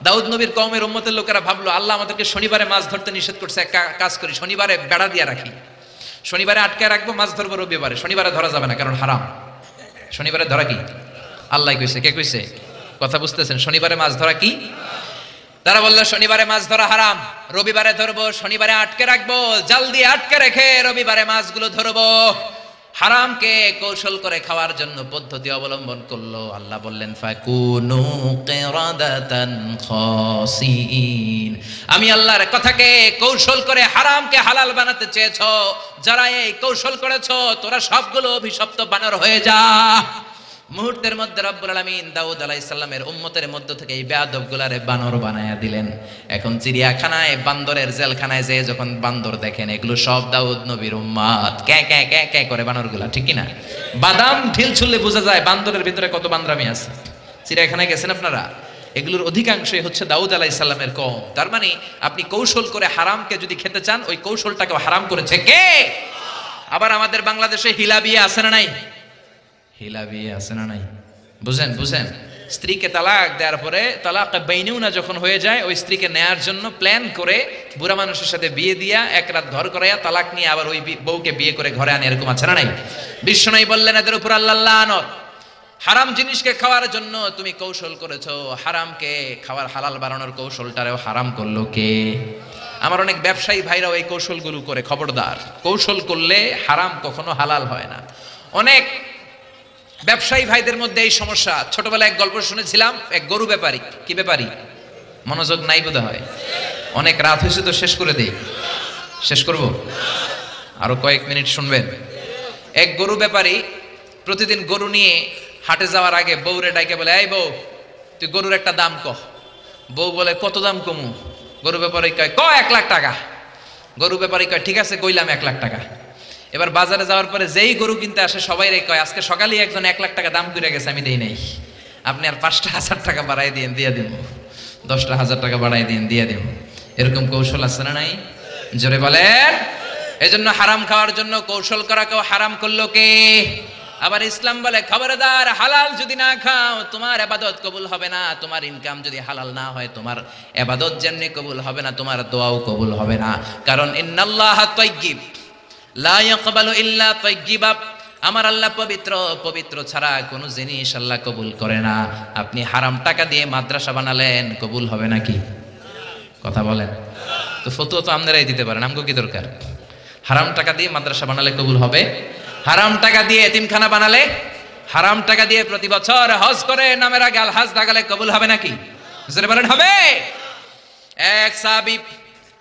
দাউদ নবীর কওমের উম্মতের লোকেরা ভাবলো আল্লাহ আমাদেরকে শনিবারে মাছ ধরতে নিষেধ করছে, এক কাজ করি শনিবারে বেড়া দিয়ে রাখি, শনিবারে আটকে রাখবো, মাছ ধরবো রবিবারে, শনিবারে ধরা যাবে না কারণ হারাম। শনিবারে ধরা কি? আল্লাহ কইছে। কে কইছে? কথা বুঝতেছেন? শনিবারে মাছ ধরা কি? তারা বললো শনিবারে মাছ ধরা হারাম, রবিবারে ধরবো, শনিবারে আটকে রাখবো, জাল দিয়ে আটকে রেখে রবিবারে মাছগুলো ধরবো। হারামকে কৌশল করে খাওয়ার জন্য পদ্ধতি অবলম্বন করলো। আল্লাহ বললেন ফাকুনু কিরাদাতান খাসিন, আমি আল্লাহর কথাকে কৌশল করে হারামকে হালাল বানাতে চেয়েছো, যারা এই কৌশল করেছো তোরা সবগুলো অভিশপ্ত বানর হয়ে যা। মুহূর্তের মধ্যে রব্বুল আলামিন দাউদ আলাইহিস সালামের উম্মতের মধ্য থেকে এই বেয়াদবগুলারে বানর বানায়া দিলেন। এখন চিড়িয়াখানায় বান্দরের জেলখানায় যেয়ে যখন বান্দর দেখেন এগুলো সব দাউদ নবীর উম্মত, ক্যাঁ ক্যাঁ ক্যাঁ ক্যাঁ করে বানরগুলা, ঠিক কি না? বাদাম ঢিল ছুললে বোঝা যায় বান্দরের ভিতরে কত বান্দরামি আছে। চিড়িয়াখানায় গেছেন আপনারা, এগুলোর অধিকাংশই হচ্ছে দাউদ আলাইহিস সালামের কওম। তার মানে আপনি কৌশল করে হারামকে যদি খেতে চান, ওই কৌশলটাকেও হারাম করেছে কে? আবার আমাদের বাংলাদেশে হিলা বিয়ে আছে না নাই? হিলা বিয়ে আছে না নাই? বুঝেন বুঝেন, স্ত্রীকে তালাক দেওয়ার পরে তালাক বাইনুনা যখন হয়ে যায়, ওই স্ত্রীকে নেয়ার জন্য প্ল্যান করে বুড়া মানুষের সাথে বিয়ে দিয়া এক রাত ঘর করাইয়া তালাক নিয়ে আবার ওই বউকে বিয়ে করে ঘরে আনে, এরকম আছে না নাই? বিশ্বনবী বললেন এদের উপর আল্লাহ লানত। হারাম জিনিসকে খাওয়ার জন্য তুমি কৌশল করেছো, হারামকে খাওয়ার হালাল বানানোর কৌশলটারেও হারাম করলো কে? আমার অনেক ব্যবসায়ী ভাইরাও এই কৌশলগুলো করে, খবরদার, কৌশল করলে হারাম কখনো হালাল হয় না। অনেক ব্যবসায়ী ভাইদের মধ্যে এই সমস্যা। ছোটবেলায় এক গল্প শুনেছিলাম, এক গরু ব্যাপারী। কি ব্যাপারী? মনোযোগ নাই বোধ হয়, অনেক রাত হয়েছে তো শেষ করে দেই। শেষ করব, আরো কয়েক মিনিট শুনবেন। এক গরু ব্যাপারী প্রতিদিন গরু নিয়ে হাটে যাওয়ার আগে বউরে ডাইকে বলে, এই বউ, তুই গরুর একটা দাম কহ। বউ বলে, কত দাম কমু? গরু ব্যাপারী কয়, 1 লাখ টাকা। গরু ব্যাপারী কয়, ঠিক আছে, কইলাম 1 লাখ টাকা। এবার বাজারে যাওয়ার পরে যেই গরু কিনতে আসে সবাই রে কয়, আজকে সকালেই একজন 1 লাখ টাকা দাম করে গেছে, আমি দেই নাই, আপনি আর 5টা 1000 টাকা বাড়াই দিন, দিয়ে দিব, 10টা 1000 টাকা বাড়াই দিন, দিয়ে দিব। এরকম কৌশল আছে না নাই? জোরে বলেন। এজন্য হারাম খাওয়ার জন্য কৌশল করা কেউ হারাম করলো কে? আবার ইসলাম বলে, খবরদার, হালাল যদি না খাও তোমার ইবাদত কবুল হবে না। তোমার ইনকাম যদি হালাল না হয় তোমার ইবাদত যেমনি কবুল হবে না, তোমার দোয়াও কবুল হবে না। কারণ ইন্নাল্লাহা তাইয়্যিব লা ইয়াকবালু ইল্লা তাইয়্যিবা। আমার আল্লাহ পবিত্র, পবিত্র ছাড়া কোনো জিনিস আল্লাহ কবুল করে না। আপনি হারাম টাকা দিয়ে মাদ্রাসা বানালেন, কবুল হবে নাকি? কথা বলেন তো। ফতোয়া তো আপনারাই দিতে পারেন, আমগো কি দরকার? হারাম টাকা দিয়ে মাদ্রাসা বানালে কবুল হবে? হারাম টাকা দিয়ে এতিমখানা বানালে, হারাম টাকা দিয়ে প্রতি বছর হজ করে নামের আগে আল হজ দাগালে কবুল হবে নাকি? জোরে বলেন হবে? এক সাহাবী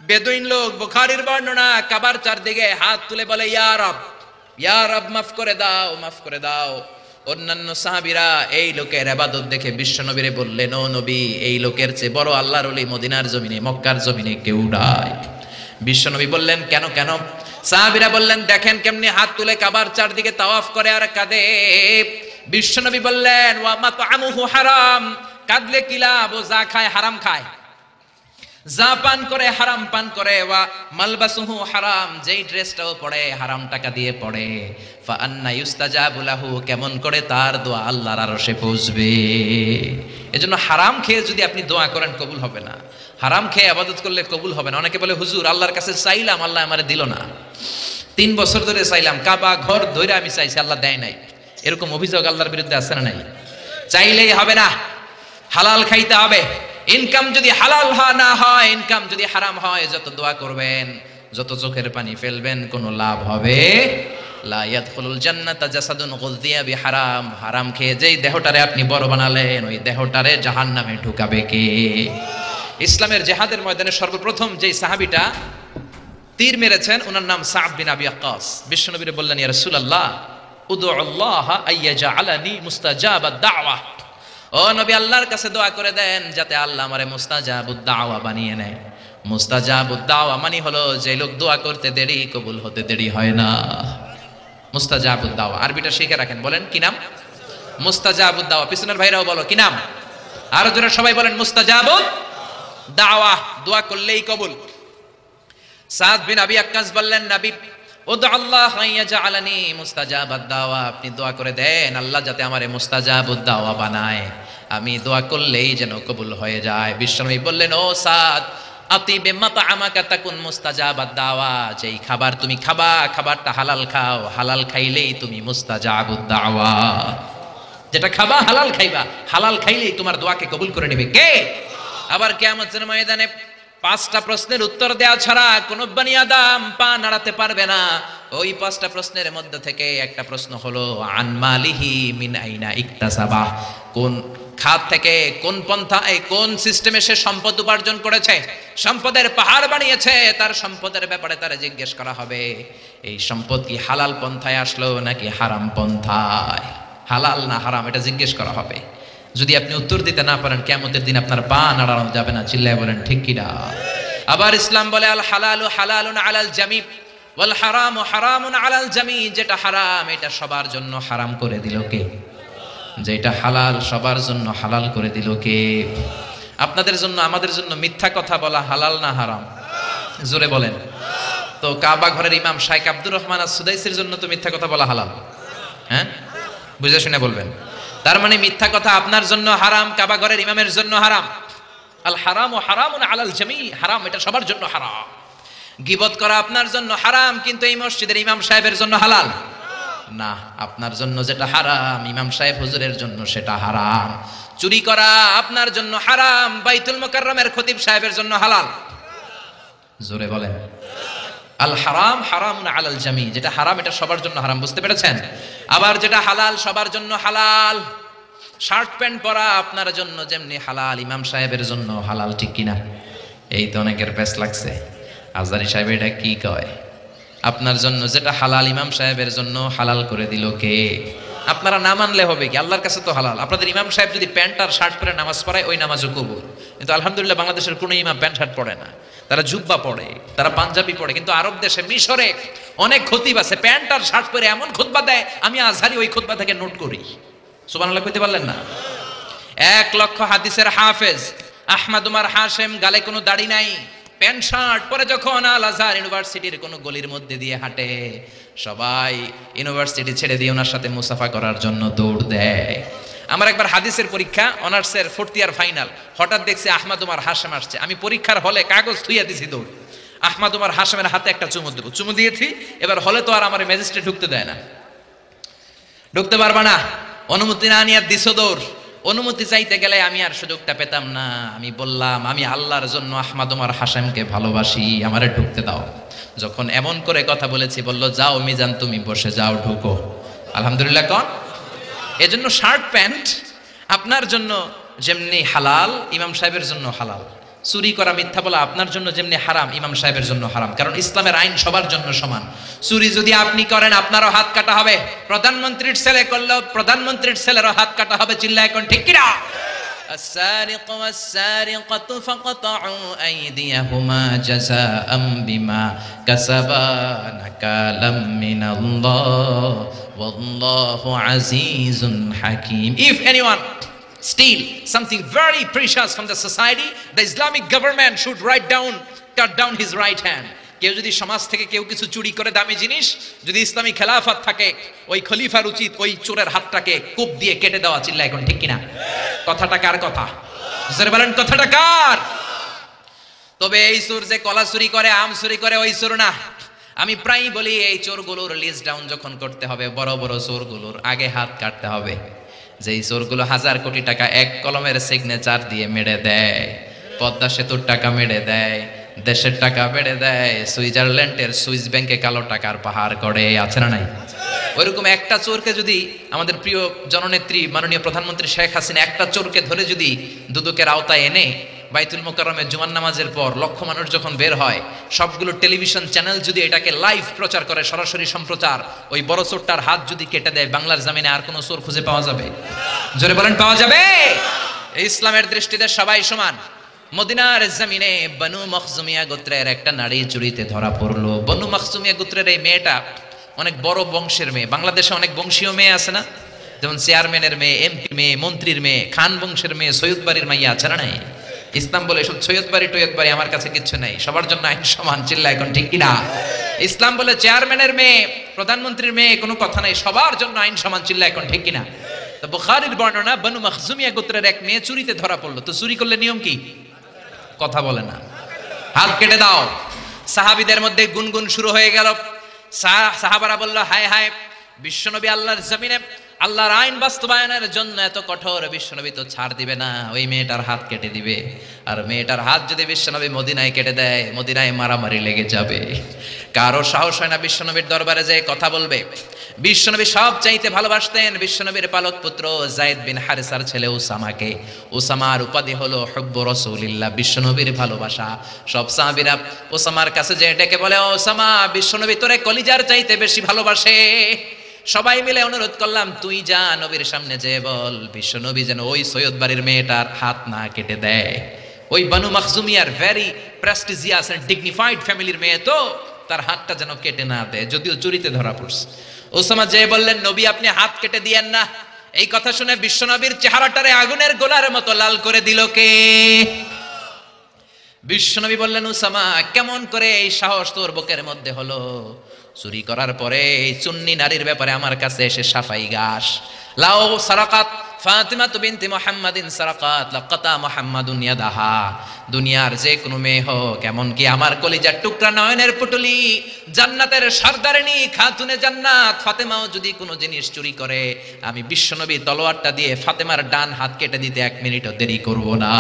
বেদুইন লোক, বুখারীর বর্ণনা, কাবার চারদিকে হাত তুলে বলে, ইয়া রব, ইয়া রব, মাফ করে দাও, মাফ করে দাও। অন্যান্য সাহাবীরা এই লোকের ইবাদত দেখে বিশ্বনবীরে বললেন, ও নবী, এই লোকের চেয়ে বড় আল্লাহর ওলি মদিনার জমিনে, মক্কার জমিনে কেউ নাই। বিশ্বনবী বললেন, কেন কেন? সাহাবীরা বললেন, দেখেন কেমনি হাত তুলে কাবার চারদিকে তাওয়াফ করে আর কাঁদে। বিশ্বনবী বললেন, ওয়া মাতআমুহু হারাম, কাঁদলে কি লাভ? ও যা খায় হারাম খায়, যা পান করে হারাম পান করে। ওয়া মালবাসুহু হারাম, যেই ড্রেসটাও পরে হারাম টাকা দিয়ে পড়ে। ফা আন্না ইউস্তাজাবু লাহু, কেমন করে তার দোয়া আল্লাহর আরশে পৌঁছবে? এজন্য হারাম খেয়ে যদি আপনি দোয়া করেন কবুল হবে না, হারাম খেয়ে ইবাদত করলে কবুল হবে না। অনেকে বলে, হুজুর, আল্লাহর কাছে চাইলাম, আল্লাহ আমারে দিল না, 3 বছর ধরে চাইলাম, কাবা ঘর ধরে আমি চাইছি, আল্লাহ দেয় নাই। এরকম অভিযোগ আল্লাহর বিরুদ্ধে আছে না নাই? চাইলেই হবে না, হালাল খাইতে হবে। ইনকাম যদি হালাল না হয়, ইনকাম যদি হারাম হয়, যত দোয়া করবেন, যত চোখের পানি ফেলবেন, কোনো লাভ হবে? লা ইয়াদখুলুল জান্নাতা জাসাদুন গুযিয়া বিহারাম, হারাম খেয়ে যেই দেহটারে আপনি বড় বানালেন, ওই দেহটারে জাহান্নামে ঢুকাবে কে? ইসলামের জিহাদের ময়দানে সর্বপ্রথম যেই সাহাবীটা তীর মেরেছেন, ওনার নাম সা'দ বিন আবি ওয়াক্কাস। বিশ্বনবী বললেন, ইয়া রাসূলুল্লাহ, উদউল্লাহ আইয়াজআলানি মুস্তাজাবাদ দাওয়া। ও নবী, আল্লাহর কাছে দোয়া করে দেন যাতে আল্লাহ আমারে মুস্তাজাবুদ দাওয়া বানিয়ে নেয়। মুস্তাজাবুদ দাওয়া মানে হলো যে লোক দোয়া করতে দেরি, কবুল হতে দেরি হয় না। মুস্তাজাবুদ দাওয়া আরবিটা শিখে রাখেন। বলেন কি নাম? মুস্তাজাবুদ দাওয়া। পিছনের ভাইরাও বলো কি নাম? আরো জোরে সবাই বলেন, মুস্তাজাবুদ দাওয়া, দোয়া করলেই কবুল। সা'দ বিন আবি ওয়াক্কাস বললেন, নবী, উদউল্লাহ আইয়াজআলানি মুস্তাজাবাদ দাওয়া, আপনি দোয়া করে দেন আল্লাহ যাতে আমারে মুস্তাজাবুদ দাওয়া বানায়, আমি দোয়া করলেই যেন কবুল হয়ে যায়। বিশ্বনবী বললেন, ও সা'দ, আতিবে মাতআমাকা তাকুন মুস্তাজাবাদ দাওয়া, যেই খাবার তুমি খাবা, খাবারটা হালাল খাও, হালাল খাইলেই তুমি মুস্তাজাবুদ দাওয়া। যেটা খাবা হালাল খাইবা, হালাল খাইলেই তোমার দোয়াকে কবুল করে নেবে কে? আবার কিয়ামতের ময়দানে 5টা প্রশ্নের উত্তর দেওয়া ছাড়া কোন বনি আদম পা নাড়াতে পারবে না। ওই 5টা প্রশ্নের মধ্যে থেকে একটা প্রশ্ন হলো, আন মালিহি মিন আইনা ইকতাসাবা, কোন খাত থেকে, কোন পন্থায়, কোন সিস্টেমে সে সম্পদ উপার্জন করেছে, সম্পদের পাহাড় বানিয়েছে, তার সম্পদের ব্যাপারে তারা জিজ্ঞেস করা হবে। এই সম্পদ কি হালাল পন্থায় আসলো নাকি হারাম পন্থায়? হালাল না হারাম এটা জিজ্ঞেস করা হবে। যদি আপনি উত্তর দিতে না পারেন, কিয়ামতের দিন আপনার পা নাড়ানো যাবে না। চিল্লায় বলেন ঠিক কিনা? আবার ইসলাম বলে আল হালালু হালালুন আলাল জামি ওয়াল হারামু হারামুন আলাল জামি। যেটা হারাম এটা সবার জন্য হারাম করে দিল কে? যেটা হালাল সবার জন্য হালাল করে দিল কে? আপনাদের জন্য আমাদের জন্য মিথ্যা কথা বলা হালাল না হারাম? জোরে বলেন। তো কাবা ঘরের ইমাম শাইখ আব্দুর রহমান আস-সুদাইসির জন্য তো মিথ্যা কথা বলা হালাল। হ্যাঁ, বুঝে শুনে বলবেন। তার মানে মিথ্যা কথা আপনার জন্য হারাম, কাবা ঘরের ইমামের জন্য হারাম। আল হারামু হারামুন আলাল জামি, হারাম এটা সবার জন্য হারাম। গীবত করা আপনার জন্য হারাম, কিন্তু এই মসজিদের ইমাম সাহেবের জন্য হালাল না। আপনার জন্য যেটা হারাম ইমাম সাহেব হুজুরের জন্য সেটা হারাম। চুরি করা আপনার জন্য হারাম, বাইতুল মুকাররমের খতিব সাহেবের জন্য হালাল। জোরে বলেন। আল হারাম হারামুন আলাল জামি, যেটা হারাম এটা সবার জন্য হারাম। বুঝতে পেরেছেন? আবার যেটা হালাল সবার জন্য হালাল। শার্ট প্যান্ট পরা আপনার জন্য যেমনি হালাল, ইমাম সাহেবের জন্য হালাল। ঠিক কিনা? এই তো অনেকের প্যাস লাগছে, আজহারী সাহেব এটা কি কয়? আপনার জন্য যেটা হালাল ইমাম সাহেবের জন্য হালাল করে দিল কে? আপনারা না মানলে হবে কি? আল্লাহর কাছে তো হালাল। আপনাদের ইমাম সাহেব যদি প্যান্ট আর শার্ট পরে নামাজ পড়ায়, ওই নামাজও কবুল। কিন্তু আলহামদুলিল্লাহ বাংলাদেশের কোনো ইমাম প্যান্ট শার্ট পরে না, তারা জুব্বা পড়ে, তারা পাঞ্জাবি পড়ে। কিন্তু আরব দেশে, মিশরে অনেক খতিব আছে প্যান্ট আর শার্ট পরে এমন খুতবা দেয়, আমি আজহারি ওই খুতবা থেকে নোট করি। সুবহানাল্লাহ কইতে পারলেন না? 1 লক্ষ হাদিসের হাফেজ আহমদ উমর হাশেম, গালে কোনো দাড়ি নাই, প্যান্ট শার্ট পরে যখন আল আজহার ইউনিভার্সিটির কোনো গলির মধ্যে দিয়ে হাঁটে, সবাই ইউনিভার্সিটি ছেড়ে দিয়ে ওনার সাথে মুসাফা করার জন্য দৌড় দেয়। আমার একবার হাদিসের পরীক্ষা, অনার্সের 4th ইয়ার ফাইনাল, হঠাৎ দেখছি আহমদ উমর হাশেম আসছে। আমি পরীক্ষার হলে কাগজ থুইয়া দিছি দৌড়। আহমদ উমর হাশেমের হাতে একটা চুমু দেবো, চুমু দিয়েছি। এবার হলে তো আর আমার ম্যাজিস্ট্রেট ঢুকতে দেয় না, ঢুকতে পারবা না, অনুমতি না নিয়ে দিছো দৌড়। অনুমতি চাইতে গেলে আমি আর সুযোগটা পেতাম না। আমি বললাম আমি আল্লাহর জন্য আহমদ উমর হাশেমকে ভালোবাসি, আমারে ঢুকতে দাও। যখন এমন করে কথা বলেছি, বললো যাও মিজান তুমি বসে যাও, ঢুকো। আলহামদুলিল্লাহ কন। এজন্য শার্ট প্যান্ট আপনার জন্য যেমনি হালাল, ইমাম সাহেবের জন্য হালাল। চুরি করা, মিথ্যা বলা আপনার জন্য যেমনি হারাম, ইমাম সাহেবের জন্য হারাম। কারণ ইসলামের আইন সবার জন্য সমান। চুরি যদি আপনি করেন আপনারও হাত কাটা হবে, প্রধানমন্ত্রীর ছেলে করলেও প্রধানমন্ত্রীর ছেলেরও হাত কাটা হবে। চিল্লায় এখন ঠিক কিনা? السارق والسارقة فقطعوا أيديهما جزاء بما كسبا نكالا من الله والله عزيز حكيم. If anyone steal something very precious from the society, the Islamic government should cut down his right hand. কেউ যদি সমাজ থেকে কেউ কিছু চুরি করে দামি জিনিস, যদি ইসলামী খেলাফত থাকে, ওই খলিফার উচিত ওই চোরের হাতটাকে কোপ দিয়ে কেটে দেওয়া। চিল্লা এখন ঠিক কিনা? কথাটা কার কথা? জোরে বলেন কথাটা কার? তবে এই চোর যে কলা চুরি করে, আম চুরি করে, ওই চোর না। আমি প্রায়ই বলি এই চোরগুলোর লিস্ট ডাউন যখন করতে হবে, বড় বড় চোরগুলোর আগে হাত কাটতে হবে। যেই চোরগুলো 1000 কোটি টাকা এক কলমের সিগনেচার দিয়ে মেরে দেয়, পদ্মা সেতুর টাকা মেরে দেয়, দেশের টাকা মেরে দেয়, সুইজারল্যান্ডের সুইস ব্যাংকে কালো টাকার পাহাড় করে, আছে না নাই? ওইরকম একটা চোরকে যদি আমাদের প্রিয় জননেত্রী মাননীয় প্রধানমন্ত্রী শেখ হাসিনা একটা চোরকে ধরে যদি দুদকের আওতায় এনে বাইতুল মুকাররমে জুমার নামাজের পর লক্ষ মানুষ যখন বের হয়, সবগুলো টেলিভিশন চ্যানেল যদি এটাকে লাইভ প্রচার করে, সরাসরি সম্প্রচার, ওই বড় চোরটার হাত যদি কেটে দেয়, বাংলার জমিনে আর কোনো চোর খুঁজে পাওয়া যাবে? জোরে বলেন পাওয়া যাবে? ইসলামের দৃষ্টিতে সবাই সমান। মদিনার জমিনে বনু মখজুমিয়া গোত্রের একটা নারী চুরিতে ধরা পড়লো। বনু মখজুমিয়া গোত্রের এই মেয়েটা অনেক বড় বংশের মেয়ে। বাংলাদেশে অনেক বংশীয় মেয়ে আছে না, যেমন চেয়ারম্যানের মেয়ে, এমপি মেয়ে, মন্ত্রীর মেয়ে, খান বংশের মেয়ে, সৈয়দ বাড়ির মাইয়া আছে না নাই? ইসলাম বলে এসব সৈয়দ বাড়ি টৈয়দ বাড়ি আমার কাছে কিচ্ছু নাই, সবার জন্য আইন সমান। চিল্লা এখন ঠিক কিনা? ইসলাম বলে চেয়ারম্যানের মেয়ে, প্রধানমন্ত্রীর মেয়ে, কোনো কথা নাই, সবার জন্য আইন সমান। চিল্লা এখন ঠিক কিনা? তো বুখারীর বর্ণনা, বনু মখজুমিয়া গোত্রের এক মেয়ে চুরিতে ধরা পড়লো। তো চুরি করলে নিয়ম কি? কথা বলে না, হাত কেটে দাও। সাহাবীদের মধ্যে গুনগুন শুরু হয়ে গেল। সাহাবারা বলল, হায় হায়, বিশ্বনবী আল্লাহর জমিনে আল্লাহর আইন বাস্তবায়নের জন্য এত কঠোর, বিশ্বনবী তো ছাড় দিবে না, ওই মেয়েটার হাত কেটে দিবে। আর মেয়েটার হাত যদি বিশ্বনবী মদিনায় কেটে দেয়, মদিনায় মারামারি লেগে যাবে। কারো সাহস হয় না বিশ্বনবীর দরবারে যে কথা বলবে। বিশ্বনবী সব চাইতে ভালোবাসতেন বিশ্বনবীর পালক পুত্র যায়েদ বিন হারিসার ছেলে উসামাকে। উসামার উপাধি হলো হুব্বু রাসূলিল্লাহ, বিশ্বনবীর ভালোবাসা। সব সাহাবীরা উসামার কাছে যে ডেকে বলে, ওসামা, বিশ্বনবী তোরে কলিজার চাইতে বেশি ভালোবাসে। সবাই মিলে অনুরোধ করলাম, তুই যা নবীর সামনে যেয়ে বল বিশ্ব নবী যেন ওই সৈয়দ বাড়ির মেয়েটার হাত না কেটে দেয়। ওই বানু মাখজুমিয়ার ভেরি প্রেস্টিজিয়াস এন্ড ডিগনিফাইড ফ্যামিলির মেয়ে, তো তার হাতটা যেন কেটে না দেয়, যদিও চুরিতে ধরা পড়ছে। ওসামা যেয়ে বললেন, নবী আপনি হাত কেটে দিয়েন না। এই কথা শুনে বিশ্ব নবীর চেহারাটারে আগুনের গোলার মতো লাল করে দিল কে? বিশ্বনবী বললেন, উসামা কেমন করে এই সাহস তোর বুকের মধ্যে হলো? চুরি করার পরে এই সুন্নি নারীর ব্যাপারে আমার কাছে এসে সাফাই গাস। লাও সারাকাত ফাতিমা বিনতি মুহাম্মাদিন সারাকাত লাকাতা মুহাম্মাদুন ইয়াদাহা। দুনিয়ার যে কোনো মেয়ে হোক, এমনকি আমার কলিজার টুকরা নয়নের পুটুলি জান্নাতের সরদারিনী খাতুনে জান্নাত ফাতেমাও যদি কোনো জিনিস চুরি করে, আমি বিশ্বনবী তলোয়ারটা দিয়ে ফাতেমার ডান হাত কেটে দিতে 1 মিনিটও দেরি করব না।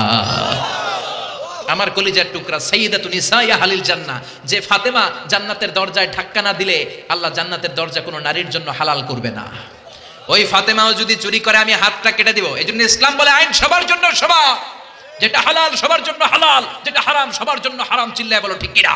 আমার কলিজার টুকরা সাইয়্যিদাতুন নিসা আহলিল জান্নাহ, যে ফাতেমা জান্নাতের দরজায় ধাক্কা না দিলে আল্লাহ জান্নাতের দরজা কোনো নারীর জন্য হালাল করবে না। ওই ফাতেমাও যদি চুরি করে আমি হাতটা কেটে দিব। এজন্য ইসলাম বলে আইন সবার জন্য সমান, যেটা হালাল সবার জন্য হালাল, যেটা হারাম সবার জন্য হারাম। চিল্লায় বলো ঠিক কিনা?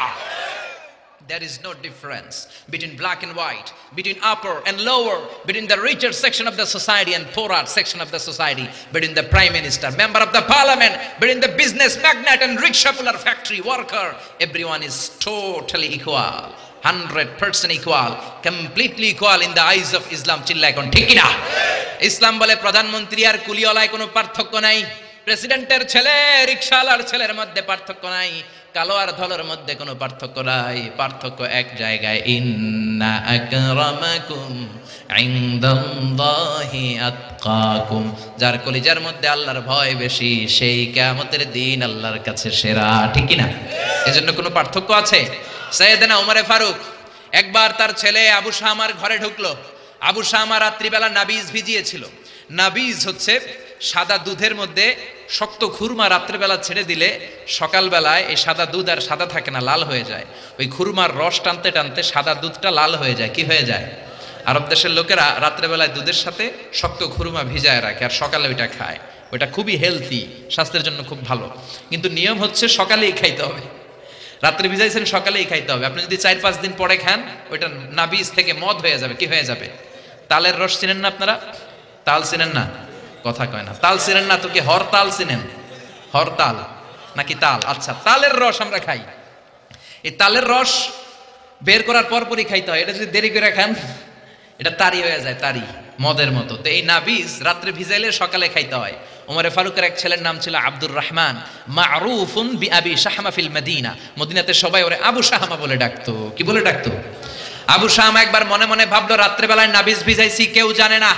There is no difference between black and white, between upper and lower, between the richer section of the society and poorer section of the society, between the prime minister, member of the parliament, between the business magnate and rickshaw puller, factory worker. Everyone is totally equal, 100% equal, completely equal in the eyes of Islam. চিল্লায় কোন ঠিক কিনা? ইসলাম বলে প্রধানমন্ত্রী আর কুলিওয়ালায় কোনো পার্থক্য নাই, প্রেসিডেন্টের ছেলে রিকশাওয়ালার ছেলের মধ্যে পার্থক্য নাই, কালো আর ধলার মধ্যে কোনো পার্থক্য নাই। পার্থক্য এক জায়গায়, ইন্না আকরামাকুম ইনদাল্লাহি আতকাকুম। যার কলিজার মধ্যে আল্লাহর ভয় বেশি, সেই কিয়ামতের দিন আল্লাহর কাছে সেরা। ঠিক কি না? এজন্য কোনো পার্থক্য আছে? সাইয়েদনা ওমরে ফারুক একবার তার ছেলে আবু শামার ঘরে ঢুকলো। আবু শামা রাত্রিবেলা নাবিজ ভিজিয়েছিল। নাবিজ হচ্ছে সাদা দুধের মধ্যে শক্ত খুরমা রাত্রিবেলা ছেড়ে দিলে সকালবেলায় এই সাদা দুধ আর সাদা থাকে না, লাল হয়ে যায়। ওই খুরমার রস টানতে টানতে সাদা দুধটা লাল হয়ে যায়। কি হয়ে যায়? আরব দেশের লোকেরা রাত্রেবেলায় দুধের সাথে শক্ত খুরমা ভিজায় রাখে আর সকালে ওইটা খায়। ওইটা খুবই হেলথি, স্বাস্থ্যের জন্য খুব ভালো। কিন্তু নিয়ম হচ্ছে সকালেই খাইতে হবে। রাত্রে ভিজাইছেন, সকালেই খাইতে হবে। আপনি যদি 4-5 দিন পরে খান, ওইটা নাবিজ থেকে মদ হয়ে যাবে। কি হয়ে যাবে? তালের রস চিনেন না আপনারা? তাল চিনেন না? কথা কয় না। তাল চিনেন না তো কি হরতাল চিনেন? হরতাল নাকি তাল? আচ্ছা, তালের রস আমরা খাই। এই তালের রস বের করার পরপরই খাইতে হয়। এটা যদি দেরি করে খান, এটা তারি হয়ে যায়, তারি মদের মতো। তো এই নাবিজ রাত্রে ভিজাইলে সকালে খাইতে হয়। ওমরে ফারুকের এক ছেলের নাম ছিল আব্দুর রহমান, মারুফুন বিআবি শাহমা ফিল মদিনা। মদিনাতে সবাই ওরে আবু শাহমা বলে ডাকতো। কি বলে ডাকতো? আবু শাহমা। একবার মনে মনে ভাবলো, রাত্রেবেলায় নাবিজ ভিজাইছি, কেউ জানে না,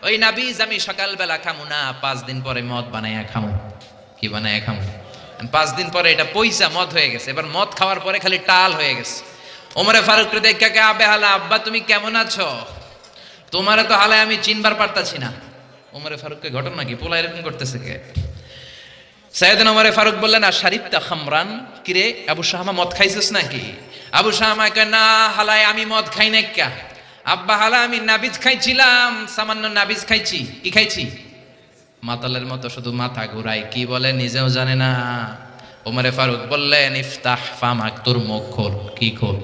ওই নাবিজ আমি সকালবেলা খামু না, 5 দিন পরে মদ বানাইয়া খামু। কি বানাইয়া খামু? 5 দিন পরে এটা পয়সা মদ হয়ে গেছে। এবার মদ খাওয়ার পরে খালি টাল হয়ে গেছে। ওমরে ফারুক রে দেখে কে, আবে হালা, আব্বা তুমি কেমন আছো? তোমারে তো হালায় আমি চিনবার পারতাছি না। ওমরে ফারুককে ঘটনা কি? পোলা এরকম করতেছে কে? সাইয়েদনা ওমরে ফারুক বললেন, আর শারিবতা খামরান, কিরে আবু শাহমা মদ খাইছিস নাকি? আবু শাহমা কয়, না হালায় আমি মদ খাই না। কে? আব্বা হালা আমি নাবিজ খাইছিলাম, সামান্য নাবিজ খাইছি। কি খাইছি? মাতালের মতো শুধু মাথা ঘুরাই, কি বলে নিজেও জানে না। ওমরে ফারুক বললেন, ইফতাহ ফামাক, তোর মুখ খোল। কি খোল?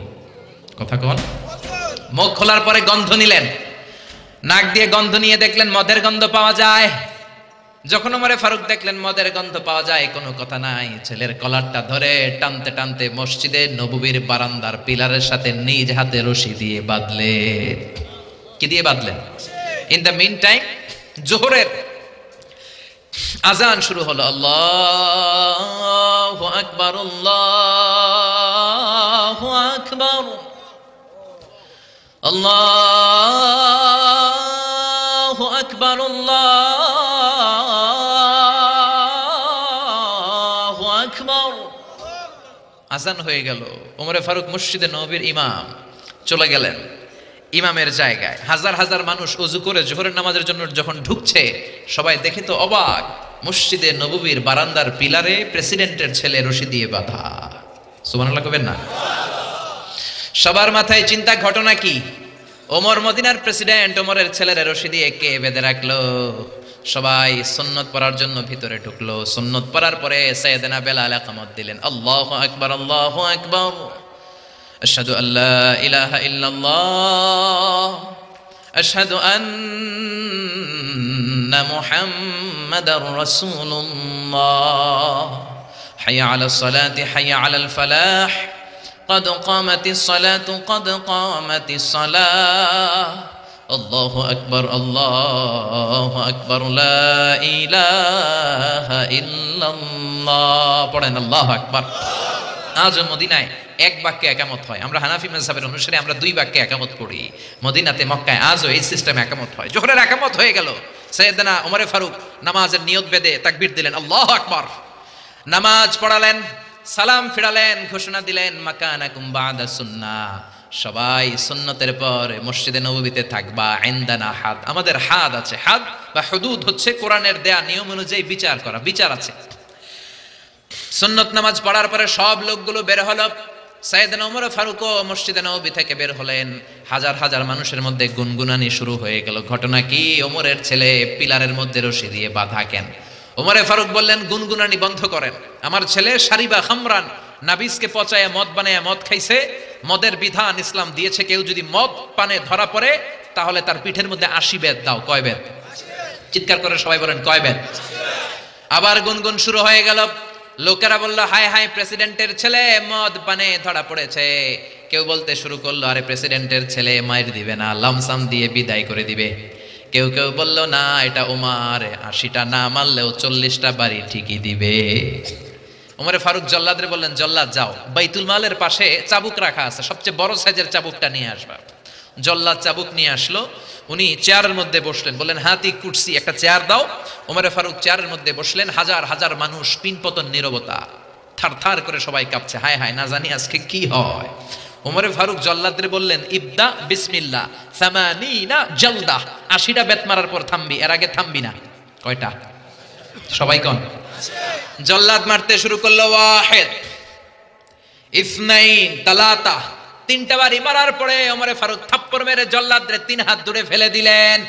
কথা কন। মুখ খোলার পরে গন্ধ নিলেন, নাক দিয়ে গন্ধ নিয়ে দেখলেন মদের গন্ধ পাওয়া যায়। যখন ওমরে ফারুক দেখলেন মদের গন্ধ পাওয়া যায়, কোনো কথা নাই, ছেলের কলারটা ধরে টানতে টানতে মসজিদে নববীর বারান্দার পিলারের সাথে নিজ হাতে রশি দিয়ে বাঁধলেন। কি দিয়ে বাঁধলেন? ইন দ্য মিন টাইম জোহরের আজান শুরু হলো। আল্লাহু আকবার, আল্লাহু আকবার, আল্লাহু আকবার, আল্লাহু আকবার। আজান হয়ে গেল। ওমরে ফারুক মসজিদে নববীর ইমাম চলে গেলেন ইমামের জায়গায়। হাজার হাজার মানুষ ওযু করে জোহরের নামাজের জন্য যখন ঢুকছে, সবাই দেখে তো অবাক, মসজিদে নববীর বারান্দার পিলারে প্রেসিডেন্টের ছেলে রশি দিয়ে বাঁধা। সুবহানাল্লাহ কবেন না? সবার মাথায় চিন্তা, ঘটনা কি? ওমর মদিনার প্রেসিডেন্ট, ওমরের ছেলের রশি দিয়ে কে বেঁধে রাখলো? সবাই সুন্নত পড়ার জন্য ভিতরে ঢুকলো। সুন্নত পড়ার পরে সাইয়েদনা বেলাল ইকামত দিলেন, আল্লাহু আকবার, আল্লাহু আকবার, আশহাদু আল্লা ইলাহা ইল্লাল্লাহ, আশহাদু আন্না মুহাম্মাদার রাসূলুল্লাহ হাইয়া আলাস সালাতি হাইয়া আলাল ফালাহ قد قامت الصلاة قد قامت الصلاة الله أكبر الله أكبر لا إله إلا الله পড়েন আল্লাহু আকবার। আজ মদিনায় এক বাক্যে একামত হয়। আমরা হানাফি মাযহাবের অনুসারে আমরা দুই বাক্যে একামত পড়ি। মদিনাতে মক্কায় আজও এই সিস্টেমে একামত হয়। জোহরের একামত হয়ে গেল, সাইয়েদনা ওমরে ফারুক নামাজের নিয়ত বেঁধে তাকবীর দিলেন, আল্লাহু আকবার। নামাজ পড়ালেন, সালাম ফিরালেন, ঘোষণা দিলেন মাকানাকুম বাদা সুন্নাহ, সবাই সুন্নতের পর মসজিদে নববীতে থাকবা। ইনদানা হাদ, আমাদের হাদ আছে। হাদ বা হুদুদ হচ্ছে কোরআনের দেয়া নিয়ম অনুযায়ী বিচার করা, বিচার আছে। সুন্নত নামাজ পড়ার পরে সব লোকগুলো বের হলো। সাইয়েদনা ওমর ফারুকও মসজিদে নববী থেকে বের হলেন। হাজার হাজার মানুষের মধ্যে গুনগুনানি শুরু হয়ে গেল। ঘটনা কি? ওমরের ছেলে পিলারের মধ্যে রশি দিয়ে বাঁধা। কেন? ওমরে ফারুক বললেন গুনগুনানি বন্ধ করেন। আমার ছেলে শারিবা খামরান, নাবিসকে পচায়া মদ বানায়া মদ খাইছে। মদের বিধান ইসলাম দিয়েছে, কেউ যদি মদ পানে ধরা পড়ে তাহলে তার পিঠের মধ্যে 80 বেত দাও। কয় বেত? চিৎকার করে সবাই বলেন কয় বেত? আবার গুনগুন শুরু হয়ে গেল। লোকেরা বলল হায় হায়, প্রেসিডেন্টের ছেলে মদ পানে ধরা পড়েছে। কেউ বলতে শুরু করলো আরে প্রেসিডেন্টের ছেলে মাইর দিবে না, লামসাম দিয়ে বিদায় করে দিবে। কেউ কেউ বলল না, এটা ওমর, 80টা না মারলেও 40টা বাড়ি ঠিকই দিবে। ওমরে ফারুক জল্লাদরে বললেন, জল্লাদ যাও, বাইতুল মালের পাশে চাবুক রাখা আছে, সবচেয়ে বড় সাইজের চাবুকটা নিয়ে আসবা। জল্লাদ চাবুক নিয়ে আসলো। উনি চেয়ারের মধ্যে বসলেন, বললেন হাতি কুরসি, একটা চেয়ার দাও। ওমরে ফারুক চেয়ারের মধ্যে বসলেন। হাজার হাজার মানুষ, পিনপতন নীরবতা, থার থার করে সবাই কাঁপছে। হায় হায়, না জানি আজকে কি হয়। ওমরে ফারুক জল্লাদরে বললেন ইবদা বিসমিল্লাহ 80 জলদা, 80টা বেত মারার পর থামবি, এর আগে থামবি না। কয়টা? সবাই কোন? জল্লাদ মারতে শুরু করলো। ওয়াহিদ ইসনাইন তালাতা, 3টা বাড়ি মারার পরে ওমরে ফারুক থাপ্পড় মেরে জল্লাদরে 3 হাত দূরে ফেলে দিলেন।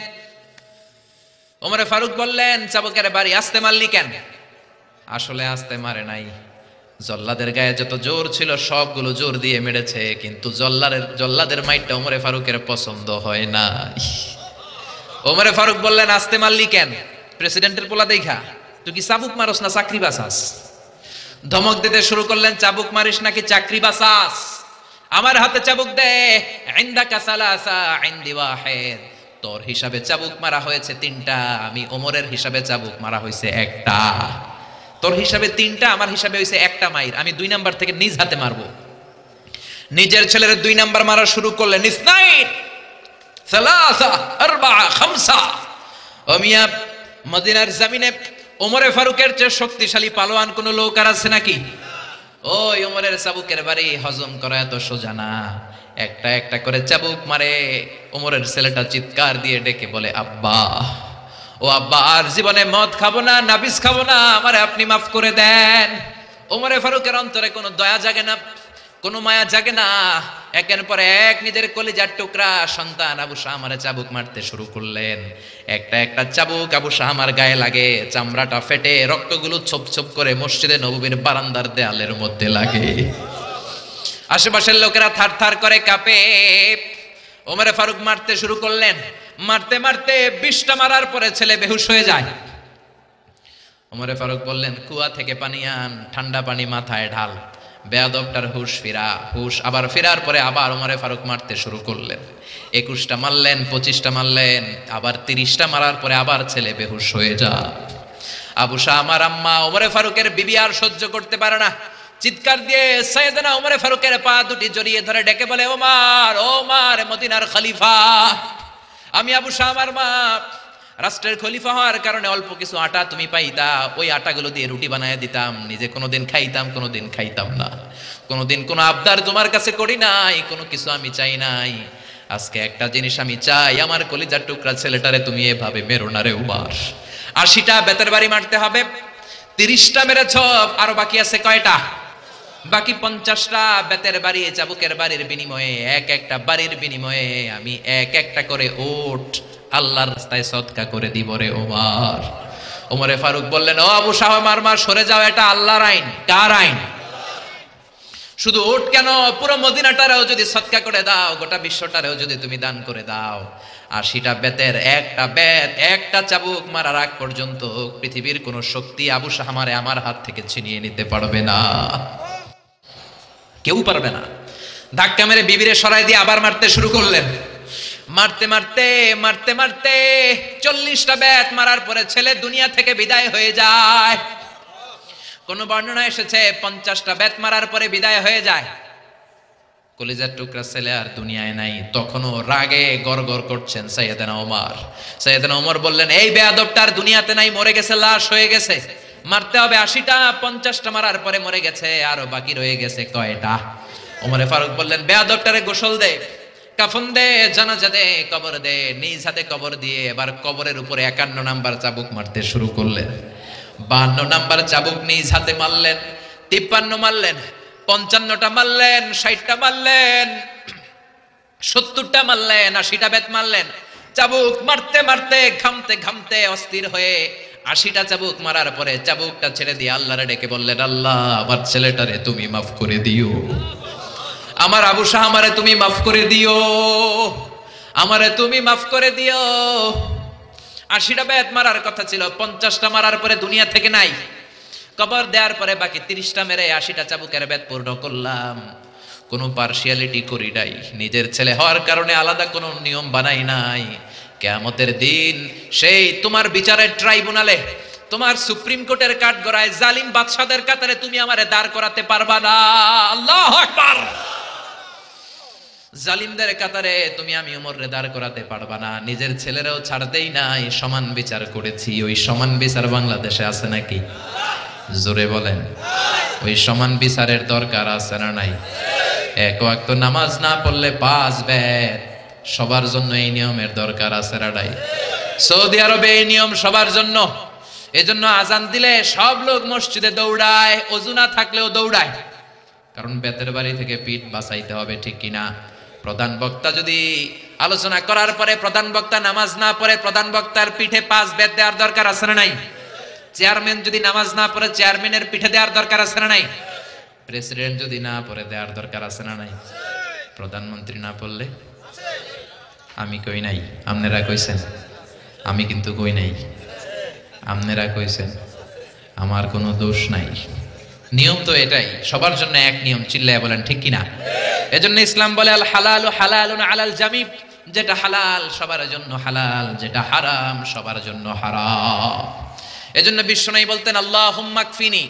ওমরে ফারুক বললেন চাবুকের বাড়ি আস্তে মারলি কেন? আসলে আস্তে মারে নাই, জল্লাদের গায়ে যত জোর ছিল সবগুলো জোর দিয়ে মেরেছে, কিন্তু জল্লাদের মাইরটা ওমরে ফারুকের পছন্দ হয় না। ওমরে ফারুক বললেন আস্তে মারলি কেন? প্রেসিডেন্টের পোলা দেখা তুই কি চাবুক মারস না চাকরি বাঁচাস? ধমক দিতে শুরু করলেন, চাবুক মারিস নাকি চাকরি বাঁচাস? আমার হাতে চাবুক দে। ইনদাকা সালাসা ইনদি ওয়াহিদ, তোর হিসাবে চাবুক মারা হয়েছে 3টা, আমি ওমরের হিসাবে চাবুক মারা হয়েছে 1টা। তোর হিসাবে 3টা, আমার হিসাবে হয়েছে 1টা মাইর। আমি 2 নাম্বার থেকে নিজ হাতে মারবো। নিজের ছেলের 2 নাম্বার মারা শুরু করলেন। ইসনাইন সালাসা আরবা খামসা। ও মিয়া, মদিনার জমিনে ওমরে ফারুকের চেয়ে শক্তিশালী পালোয়ান কোন লোক আর আছে নাকি? ওই ওমরের চাবুকের বাড়ি হজম করা এত সোজা না। একটা একটা করে চাবুক মারে। ওমরের ছেলেটা চিৎকার দিয়ে ডেকে বলে আব্বা, ও আব্বা, আর জীবনে মদ খাবো না, নাবিস খাবো না, আমারে আপনি মাফ করে দেন। ওমরে ফারুকের অন্তরে কোনো দয়া জাগে না, কোনো মায়া জাগে না। একের পর এক নিজের কলিজার টুকরা সন্তান আবু শাহমারে চাবুক মারতে শুরু করলেন। একটা একটা চাবুক আবু শাহমার গায়ে লাগে, চামড়াটা ফেটে রক্তগুলো ছোপ ছোপ করে মসজিদে নববীর বারান্দার দেয়ালের মধ্যে লাগে। আশেপাশের লোকেরা থার থার করে কাঁপে। ওমরে ফারুক মারতে শুরু করলেন। মারতে মারতে 20টা মারার পরে ছেলে বেহুশ হয়ে যায়। ওমরে ফারুক বললেন কুয়া থেকে পানি আন, ঠান্ডা পানি মাথায় ঢাল। বেয়াদবটার হুশ ফিরা। হুশ আবার ফেরার পরে আবার ওমরে ফারুক মারতে শুরু করলেন। 21টা মারলেন, 25টা মারলেন, আবার 30টা মারার পরে আবার ছেলে বেহুশ হয়ে যায়। আবু শাহমার আম্মা ওমরে ফারুকের বিবি আর সহ্য করতে পারে না, চিৎকার দিয়ে সাইয়েদনা ওমরে ফারুকের পা দুটি জড়িয়ে ধরে ডেকে বলে ওমর, ওমর মদিনার খলিফা, আমি আবু শাহমার মা, রাষ্ট্রের খলিফা হওয়ার কারণে অল্প কিছু আটা তুমি পাইতা, ওই আটাগুলো দিয়ে রুটি বানায় দিতাম, নিজে কোনোদিন খাইতাম কোনোদিন খাইতাম না, কোনোদিন কোনো আবদার তোমার কাছে করি নাই, কোনো কিছু আমি চাই নাই। আজকে একটা জিনিস আমি চাই, আমার কলিজার টুকরা ছেলেটারে তুমি এভাবে মেরো না রে উমার। 80টা বেতের বাড়ি মারতে হবে, 30টা মেরেছ, আরো বাকি আছে কয়টা? বাকি 50টা বেতের বাড়ি, চাবুকের বাড়ির বিনিময়ে, এক একটা বাড়ির বিনিময়ে আমি এক একটা করে ওট আল্লাহর রাস্তায় সদকা করে দিব রে ওমর। ওমরে ফারুক বললেন, ও আবু শাহমার মা সরে যাও, এটা আল্লাহর আইন। কার আইন? শুধু ওট কেন, পুরো মদিনাটারেও যদি সদকা করে দাও, গোটা বিশ্বটারেও যদি তুমি দান করে দাও, 80টা বেতের একটা বেত, একটা চাবুক মারার আগ পর্যন্ত পৃথিবীর কোন শক্তি আবু শাহমারে আমার হাত থেকে ছিনিয়ে নিতে পারবে না, কেউ পারবে না। ধাক্কা মেরে বিবিরে সরাই দিয়ে আবার মারতে শুরু করলেন। মারতে মারতে মারতে মারতে 40টা বেত মারার পরে ছেলে দুনিয়া থেকে বিদায় হয়ে যায়। কোন বর্ণনা এসেছে 50টা বেত মারার পরে বিদায় হয়ে যায়। কলিজার টুকরা ছেলে আর দুনিয়ায় নাই। তখনও রাগে গড়গড় করছেন সাইয়েদনা ওমর। সাইয়েদনা ওমর বললেন, এই বেয়াদবটার দুনিয়াতে নাই, মরে গেছে, লাশ হয়ে গেছে, মারতে হবে 80টা। 50টা মারার পরে মরে গেছে, আরো বাকি রয়ে গেছে কয়টা? ওমরে ফারুক বললেন, বেয়াদবটারে গোসল দে, কাফন দে, জানাজা দে, কবর দে। নিজ হাতে কবর দিয়ে এবার কবরের উপরে 51 নাম্বার চাবুক মারতে শুরু করলেন। 52 নাম্বার চাবুক নিজ হাতে মারলেন, 53 মারলেন, 55টা মারলেন, 60টা মারলেন, 70টা মারলেন, 80টা বেত মারলেন। চাবুক মারতে মারতে ঘামতে ঘামতে অস্থির হয়ে 80টা চাবুক মারার পরে চাবুকটা ছেড়ে দিয়ে আল্লাহরে ডেকে বললেন, আল্লাহ, আমার ছেলেটারে তুমি মাফ করে দিও, আমার আবু শাহমারে তুমি মাফ করে দিও, আমারে তুমি মাফ করে দিও। 80টা বেত মারার কথা ছিল, 50টা মারার পরে দুনিয়া থেকে নাই। কবর দেওয়ার পরে বাকি 30টা মেরে 80টা চাবুকের বেত পূর্ণ করলাম। কোনো পার্সিয়ালিটি করি নাই, নিজের ছেলে হওয়ার কারণে আলাদা কোনো নিয়ম বানাই নাই। কিয়ামতের দিন সেই তোমার বিচারের ট্রাইব্যুনালে, তোমার সুপ্রিম কোর্টের কাঠগড়ায় জালিম বাদশাদের কাতারে তুমি আমারে দাঁড় করাতে পারবা না। আল্লাহু আকবার। জালিমদের কাতারে তুমি আমি ওমরে দাঁড় করাতে পারবা না। নিজের ছেলেরাও ছাড়তেই নাই, সমান বিচার করেছি। ওই সমান বিচার বাংলাদেশে আছে নাকি? জোরে বলেন, ওই সমান বিচারের দরকার আছে না নাই? এক ওয়াক্ত নামাজ না পড়লে 5 বেত, সবার জন্য এই নিয়মের দরকার আছে না নাই? সৌদি আরবে এই নিয়ম সবার জন্য। এজন্য আজান দিলে সব লোক মসজিদে দৌড়ায়, ওযু না থাকলেও দৌড়ায়, কারণ বেতের বাড়ি থেকে পিঠ বাঁচাইতে হবে, ঠিক কিনা? প্রধান বক্তা যদি আলোচনা করার পরে প্রধান বক্তা নামাজ না পড়ে, প্রধান বক্তার পিঠে 5 বেত দেওয়ার দরকার আছে না নাই? চেয়ারম্যান যদি নামাজ না পড়ে, চেয়ারম্যানের পিঠে দেওয়ার দরকার আছে না নাই? প্রেসিডেন্ট যদি না পড়ে, দেওয়ার দরকার আছে না নাই? প্রধানমন্ত্রী না পড়লে? আমি কই নাই, আপনারা কইছেন, আমি কিন্তু কই নাই, আপনারা কইছেন, আমার কোনো দোষ নাই। নিয়ম তো এটাই, সবার জন্য এক নিয়ম, চিল্লায় বলেন ঠিক কিনা? এজন্য ইসলাম বলে আল হালালু হালালুন আলাল জামি, যেটা হালাল সবার জন্য হালাল, যেটা হারাম সবার জন্য হারাম। এজন্য বিশ্বনবী বলতেন, আল্লাহুম্মা কফিনি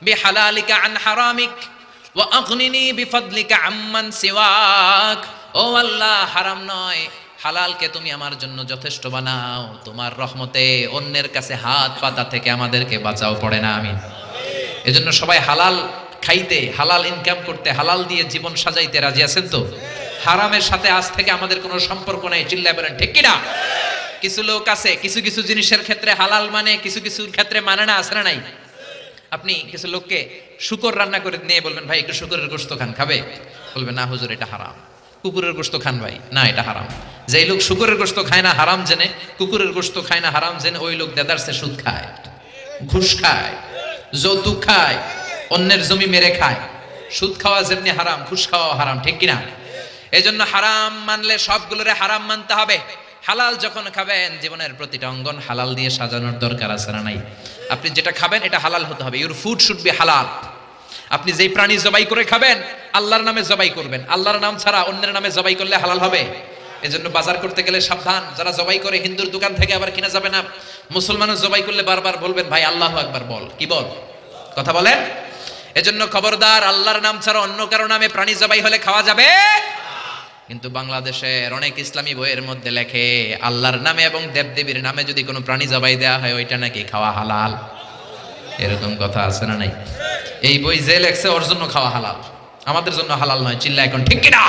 বিহালালিকা আন হারামিক ওয়া আগনিনি বিফadলিকা আম্মান সিওয়াক। ও আল্লাহ, হারাম নয়, হালালকে তুমি আমার জন্য যথেষ্ট বানাও, তোমার রহমতে অন্যের কাছে হাত পাতা থেকে আমাদেরকে বাঁচাও, পড়ে না আমিন। এজন্য সবাই হালাল খাইতে, হালাল ইনকাম করতে, হালাল দিয়ে জীবন সাজাইতে রাজি আছেন তো? হারামের সাথে আজ থেকে আমাদের কোনো সম্পর্ক নাই, চিল্লায় বলেন ঠিক কিনা? কিছু লোক আছে কিছু কিছু জিনিসের ক্ষেত্রে হালাল মানে, কিছু কিছু ক্ষেত্রে মানে না, আছে না নাই? আপনি কিছু লোককে শুকর রান্না করে নিয়ে বলবেন, ভাই একটু শুকরের গোশত খান, খাবে? বলবে না হুজুর এটা হারাম। কুকুরের গোশত খান ভাই, না এটা হারাম। যেই লোক শুকরের গোশত খায় না হারাম জেনে, কুকুরের গোশত খায় না হারাম জেনে, ওই লোক দেদারসে সুদ খায়, ঘুষ খায়, যৌতুক খায়, অন্যের জমি মেরে খায়। সুদ খাওয়া যেমনি হারাম, ঘুষ খাওয়া হারাম, ঠিক কিনা? এজন্য হারাম মানলে সবগুলোরে হারাম মানতে হবে। হালাল যখন খাবেন, জীবনের প্রতিটা অঙ্গন হালাল দিয়ে সাজানোর দরকার আছে না নাই? আপনি যেটা খাবেন এটা হালাল হতে হবে। ইউর ফুড শুড বি হালাল। আপনি যেই প্রাণী জবাই করে খাবেন, আল্লাহর নামে জবাই করবেন। আল্লাহর নাম ছাড়া অন্যের নামে জবাই করলে হালাল হবে? এজন্য বাজার করতে গেলে সাবধান, যারা জবাই করে হিন্দুর দোকান থেকে আবার কিনা যাবে না। মুসলমানের জবাই করলে বারবার বলবেন, ভাই আল্লাহু আকবার বল, কি বল, কথা বলেন। এজন্য খবরদার, আল্লাহর নাম ছাড়া অন্য কারো নামে প্রাণী জবাই হলে খাওয়া যাবে। কিন্তু বাংলাদেশের অনেক ইসলামী বইয়ের মধ্যে লেখে, আল্লাহর নামে এবং দেবদেবীর নামে যদি কোনো প্রাণী জবাই দেওয়া হয়, ওইটা নাকি খাওয়া হালাল। এরকম কথা আছে না নাই? এই বই যে লেখছে ওর জন্য খাওয়া হালাল, আমাদের জন্য হালাল নয়, চিল্লা এখন ঠিক কিনা?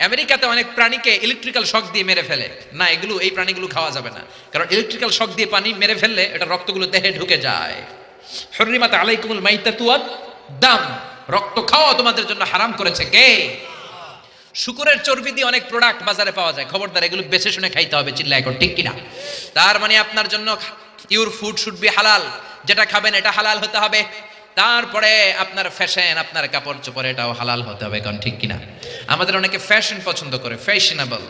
আমেরিকাতে অনেক প্রাণীকে ইলেকট্রিক্যাল শক দিয়ে মেরে ফেলে, না এগুলো, এই প্রাণীগুলো খাওয়া যাবে না, কারণ ইলেকট্রিক্যাল শক দিয়ে পানি মেরে ফেললে এটা রক্তগুলো দেহে ঢুকে যায়। হুররিমাত আলাইকুমুল মাইতাতু ওয়াদ দাম, রক্ত খাওয়া তোমাদের জন্য হারাম করেছে কে? শুকরের চর্বি দিয়ে অনেক প্রোডাক্ট বাজারে পাওয়া যায়, খবরদার এগুলো বেছে শুনে খাইতে হবে, চিল্লা এখন ঠিক কিনা? তার মানে আপনার জন্য ইউর ফুড শুড বি হালাল, যেটা খাবেন এটা হালাল হতে হবে। তারপরে আপনার ফ্যাশন, আপনার কাপড় চোপড় এটাও হালাল হতে হবে, কারণ ঠিক কিনা? আমাদের অনেকে ফ্যাশন পছন্দ করে, ফ্যাশনেবল,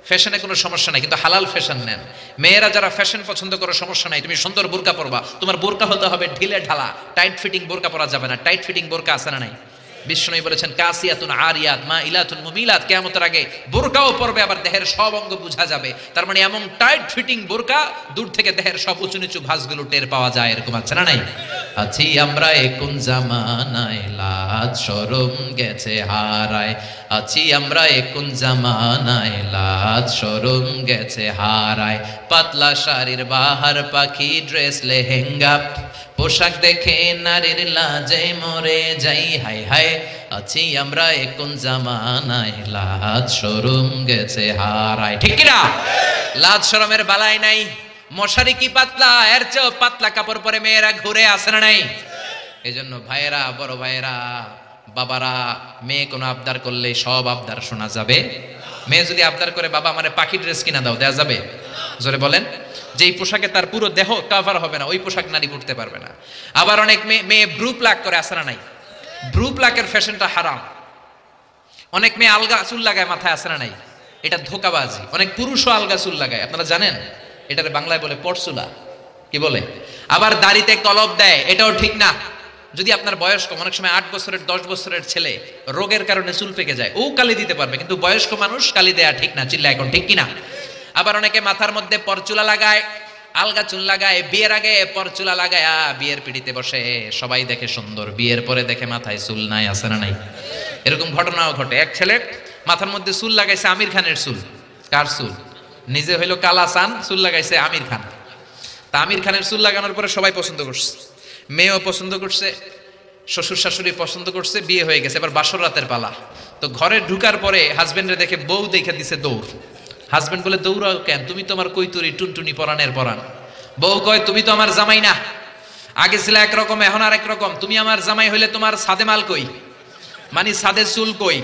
ফ্যাশনে কোনো সমস্যা নাই, কিন্তু হালাল ফ্যাশন নেন। মেয়েরা যারা ফ্যাশন পছন্দ করো সমস্যা নাই, তুমি সুন্দর বোরকা পরবা, তোমার বোরকা হতে হবে ঢিলে ঢালা, টাইট ফিটিং বোরকা পরা যাবে না। টাইট ফিটিং বোরকা আছে না নাই? বিষ্ণু বলেছেন কাসিয়াতুন আরিয়াত মা ইলাতুন মুমিলাত, কিয়ামতের আগে বোরকাও পরবে, আবার দেহের সব অঙ্গ বোঝা যাবে। তার মানে এমন টাইট ফিটিং বোরকা দূর থেকে দেহের সব উঁচু নিচু ভাঁজগুলো টের পাওয়া যায়, এরকম আছে না নাই? আছি আমরা কোন জামানায়, লাজ শরম গেছে হারায়। আছি আমরা কোন জামানায়, লাজ শরম গেছে হারায়। পাতলা শাড়ির বাহার পাখি ড্রেস লেহেঙ্গা, পোশাক দেখে নারীর লাজে মরে যাই, হায় হায়। আছি আমরা কোন জামানায়, লাজ শরম গেছে হারায়। ঠিক কিনা? লাজ শরমের বালাই নাই। মশারি কি পাতলা, এর চেয়েও পাতলা কাপড় পরে মেয়েরা ঘুরে আসে না নাই? এই জন্য ভাইয়েরা, বড় ভাইয়েরা, বাবারা, মেয়ে কোনো আবদার করলে সব আবদার শোনা যাবে। মেয়ে যদি আবদার করে বাবা আমারে পাখি ড্রেস কিনা দাও, দেয়া যাবে? জোরে বলেন। যেই পোশাকে তার পুরো দেহ কভার হবে না, ওই পোশাক নারী পরতে পারবে না। আবার অনেক মেয়ে ব্রু প্লাক করে, আসে না নাই? ব্রু প্লাকের ফ্যাশনটা হারাম। অনেক মেয়ে আলগা চুল লাগায় মাথায়, আসে না নাই? এটা ধোকাবাজি। অনেক পুরুষও আলগা চুল লাগায়, আপনারা জানেন? এটারে বাংলায় বলে পরচুলা, কি বলে? আবার দাড়িতে কলপ দেয়, এটাও ঠিক না। যদি আপনার বয়স কম, অনেক সময় 8 বছরের 10 বছরের ছেলে রোগের কারণে চুল পেকে যায়, ও কালি দিতে পারবে, কিন্তু বয়স্ক মানুষ কালি দেয়া ঠিক না। চিল্লা এখন ঠিক কিনা? আবার অনেকে মাথার মধ্যে পরচুলা লাগায়, আলগা চুল লাগায়, বিয়ের আগে পরচুলা লাগায় বিয়ের পিড়িতে বসে, সবাই দেখে সুন্দর, বিয়ের পরে দেখে মাথায় চুল নাই, আছে না নাই? এরকম ঘটনাও ঘটে। এক ছেলে মাথার মধ্যে চুল লাগাইছে আমির খানের চুল। কার চুল? নিজে হইলো কালা চান, চুল লাগাইছে আমির খান। তা আমির খানের চুল লাগানোর পরে সবাই পছন্দ করছে, মেয়েও পছন্দ করছে, শ্বশুর শাশুড়ি পছন্দ করছে, বিয়ে হয়ে গেছে। এবার বাসর রাতের পালা। তো ঘরে ঢুকার পরে হাজবেন্ডে দেখে বউ দেখে দিছে দৌড়। হাজবেন্ড বলে দৌড়াও কেন, তুমি তো আমার কৈতুরি টুনটুনি পরানের পরান। বউ কয় তুমি তো আমার জামাই না, আগে ছিল একরকম এখন আর একরকম, তুমি আমার জামাই হইলে তোমার সাদে মাল কই, মানে সাদে চুল কই?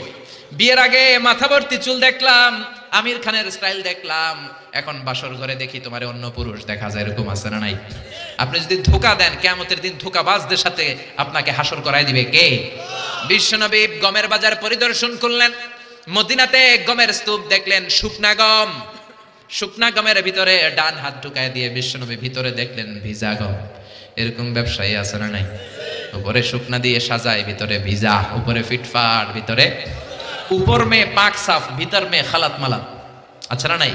বিয়ের আগে মাথা ভর্তি চুল দেখলাম, আমির খানের স্টাইল দেখলাম, এখন বাসর ঘরে দেখি তোমার অন্য পুরুষ দেখা যায়, এরকম আছে না নাই? আপনি যদি ধোকা দেন, কিয়ামতের দিন ধোকাবাজদের সাথে আপনাকে হাসর করাই দিবে কে? বিশ্বনবী গমের বাজার পরিদর্শন করলেন, মদিনাতে গমের স্তূপ দেখলেন, শুকনা গম। শুকনা গমের ভিতরে ডান হাত ঢুকায় দিয়ে বিশ্বনবী ভিতরে দেখলেন ভিজা গম। এরকম ব্যবসায়ী আছে না নাই? উপরে শুকনা দিয়ে সাজায়, ভিতরে ভিজা, উপরে ফিটফাট, ভিতরে উপর মে পাক সাফ, ভিতর মে খালাত মালাত, আছে না নাই?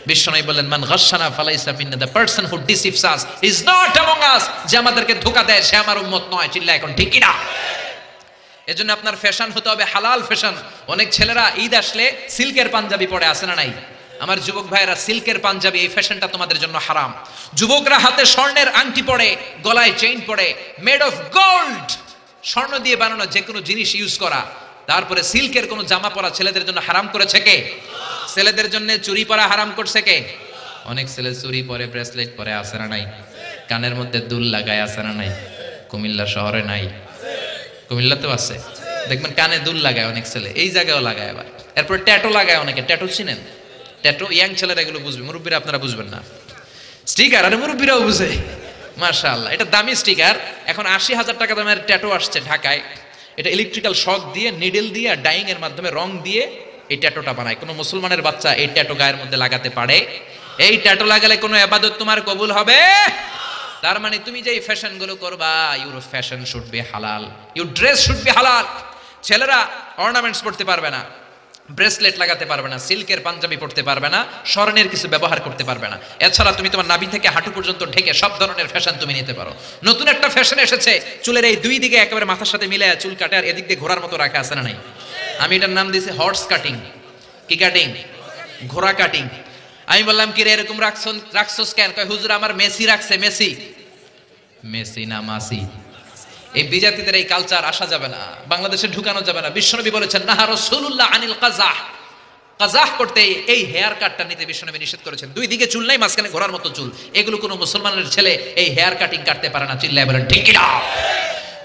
বিশ্বনবী বললেন মান গাশশানা ফালাইসা মিন্না, the person who deceives us is not among us. যে আমাদেরকে ধোঁকা দেয় সে আমার উম্মত নয়। চিল্লা এখন ঠিক কি না? এজন্য আপনার ফ্যাশন হতে হবে হালাল ফ্যাশন। অনেক ছেলেরা ঈদ আসলে সিল্কের পাঞ্জাবি পরে, আসে না নাই? আমার যুবক ভাইয়েরা, সিল্কের পাঞ্জাবি, এই ফ্যাশনটা তোমাদের জন্য হারাম। যুবকরা হাতে স্বর্ণের আংটি পরে, গলায় চেইন পরে, মেড অফ গোল্ড, স্বর্ণ দিয়ে বানানো যে কোনো জিনিস ইউজ করা, তারপরে সিল্কের কোনো জামা পরা ছেলেদের জন্য হারাম করেছে কে? ছেলেদের জন্য চুরি পরা হারাম করছে কে? অনেক ছেলে চুরি পরে, ব্রেসলেট পরে, আছে না নাই? কানের মধ্যে দুল লাগায়, আছে না নাই? কুমিল্লা শহরে নাই, কুমিল্লাতেও আছে, দেখবেন কানে দুল লাগায় অনেক ছেলে, এই জায়গায়ও লাগায়। আবার এরপর ট্যাটু লাগায় অনেকে। ট্যাটু চিনেন? ট্যাটু ইয়াং ছেলেরা এগুলো বুঝবে, মুরব্বীরা আপনারা বুঝবেন না। স্টিকার, আরে মুরব্বীরাও বুঝে, মাশাআল্লাহ। এটা দামি স্টিকার। এখন 80,000 টাকা দামের ট্যাটু আসছে ঢাকায়। এটা ইলেকট্রিক্যাল শক দিয়ে, নিডল দিয়ে, ডাইং এর মাধ্যমে রং দিয়ে এই ট্যাটুটা বানায়। কোনো মুসলমানের বাচ্চা এই ট্যাটু গায়ের মধ্যে লাগাতে পারে? এই ট্যাটু লাগালে কোনো ইবাদত তোমার কবুল হবে? তার মানে তুমি যে ফ্যাশন গুলো করবা, ইউর ফ্যাশন শুড বি হালাল, ইউর ড্রেস শুড বি হালাল। ছেলেরা অর্নামেন্টস পড়তে পারবে না, ব্রেসলেট লাগাতে পারবে না, সিল্কের পাঞ্জাবি পড়তে পারবে না, স্বর্ণের কিছু ব্যবহার করতে পারবে না। এছাড়া তুমি তোমার নাভি থেকে হাঁটু পর্যন্ত ঢেকে সব ধরনের ফ্যাশন তুমি নিতে পারো। নতুন একটা ফ্যাশন এসেছে, চুলের এই দুই দিকে একেবারে মাথার সাথে মিলায় চুল কাটে, আর এদিক দিয়ে ঘোড়ার মতো রাখা, আছে না নাই? আমি এটার নাম দিয়েছি হর্স কাটিং। কি কাটিং? ঘোড়া কাটিং। আমি বললাম কি রে এরকম রাখছস কেন? কয় হুজুর আমার মেসি রাখছে। মেসি? মেসি না মাসি। এই বিজাতিদের এই কালচার আসা যাবে না, বাংলাদেশে ঢুকানো যাবে না। বিশ্বনবী বলেছেন নাহা রাসূলুল্লাহ আনিল কাযাহ, কাযাহ করতে, এই হেয়ার কাটটা নিতে বিশ্বনবী নিষেধ করেছেন। দুই দিকে চুল নাই, মাঝখানে ঘোড়ার মতো চুল। এগুলো কোনো মুসলমানের ছেলে এই হেয়ার কাটিং কাটতে পারে না। চিল্লায় বলেন ঠিক কি না?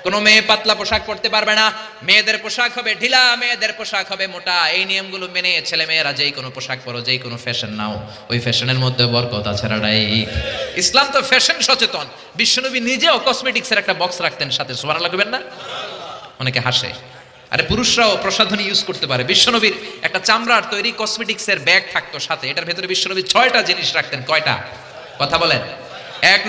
কোনো মেয়ে পাতলা পোশাক পরতে পারবে না। মেয়েদের পোশাক হবে ঢিলা, মেয়েদের পোশাক হবে মোটা। এই নিয়মগুলো মেনে ছেলে মেয়েরা যেই কোনো পোশাক পরো, যেই কোনো ফ্যাশন নাও, ওই ফ্যাশনের মধ্যে বরকত আছে না নাই? ইসলাম তো ফ্যাশন সচেতন। বিশ্বনবী নিজেও কসমেটিক্সের একটা বক্স রাখতেন সাথে, সুবহানাল্লাহ কইবেন না? অনেকে হাসে, আরে পুরুষরাও প্রসাধনী ইউজ করতে পারে। বিশ্বনবীর একটা চামড়ার তৈরি কসমেটিক্স এর ব্যাগ থাকতো সাথে, এটার ভেতরে বিশ্বনবী 6টা জিনিস রাখতেন। কয়টা? কথা বলেন। এক